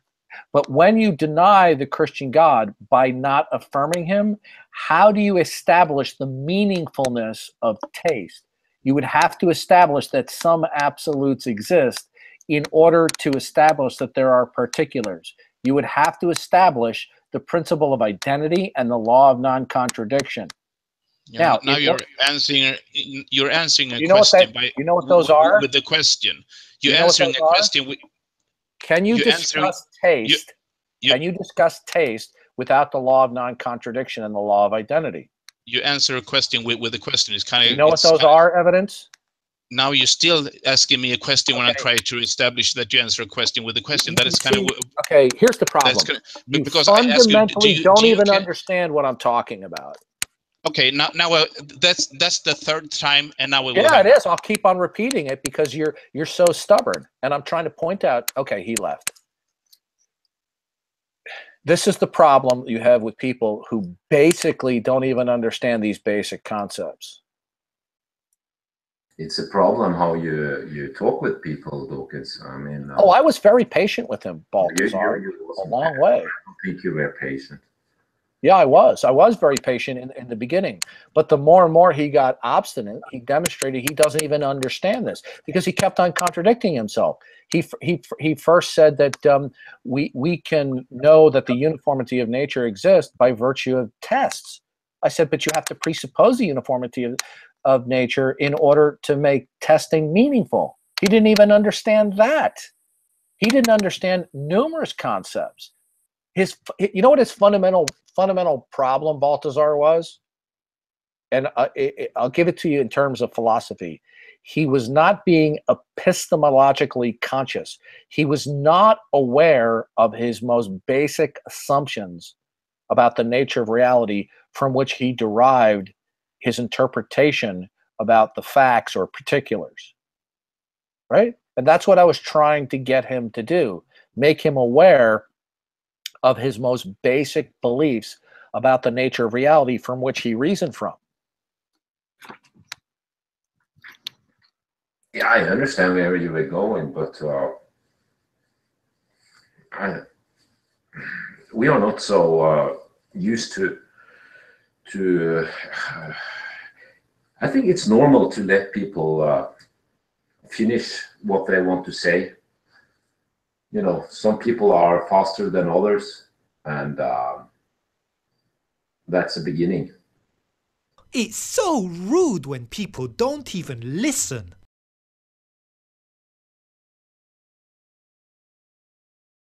C: But when you deny the Christian God by not affirming him, how do you establish the meaningfulness of taste? You would have to establish that some absolutes exist in order to establish that there are particulars. You would have to establish the principle of identity and the law of non-contradiction.
B: Yeah, now you're answering a question by
C: those are
B: with the question. You're answering a question with.
C: Can you discuss taste? Can you discuss taste without the law of non-contradiction and the law of identity?
B: You answer a question with a question. It's kind of.
C: You know what those are, evidence?
B: Now you're still asking me a question when I try to establish that you answer a question with a question. That is kind of.
C: Okay, here's the problem.
B: Because
C: fundamentally don't even understand what I'm talking about.
B: Okay, now that's the third time, and now
C: it is. I'll keep on repeating it because you're so stubborn, and I'm trying to point out. Okay, he left. This is the problem you have with people who basically don't even understand these basic concepts.
F: It's a problem how you talk with people, Dawkins. I mean.
C: I was very patient with him, Balthazar. A long way.
F: I don't think you were patient.
C: Yeah, I was very patient in the beginning, but the more and more he got obstinate, he demonstrated he doesn't even understand this because he kept on contradicting himself. He first said that we can know that the uniformity of nature exists by virtue of tests. I said, but you have to presuppose the uniformity of nature in order to make testing meaningful. He didn't even understand that. He didn't understand numerous concepts. You know what his fundamental problem, Balthazar, was? And I'll give it to you in terms of philosophy. He was not being epistemologically conscious. He was not aware of his most basic assumptions about the nature of reality from which he derived his interpretation about the facts or particulars. Right? And that's what I was trying to get him to do, make him aware of his most basic beliefs about the nature of reality from which he reasoned from.
F: Yeah, I understand where you were going, but we are not so used to. I think it's normal to let people finish what they want to say. You know, some people are faster than others, and that's the beginning.
G: It's so rude when people don't even listen.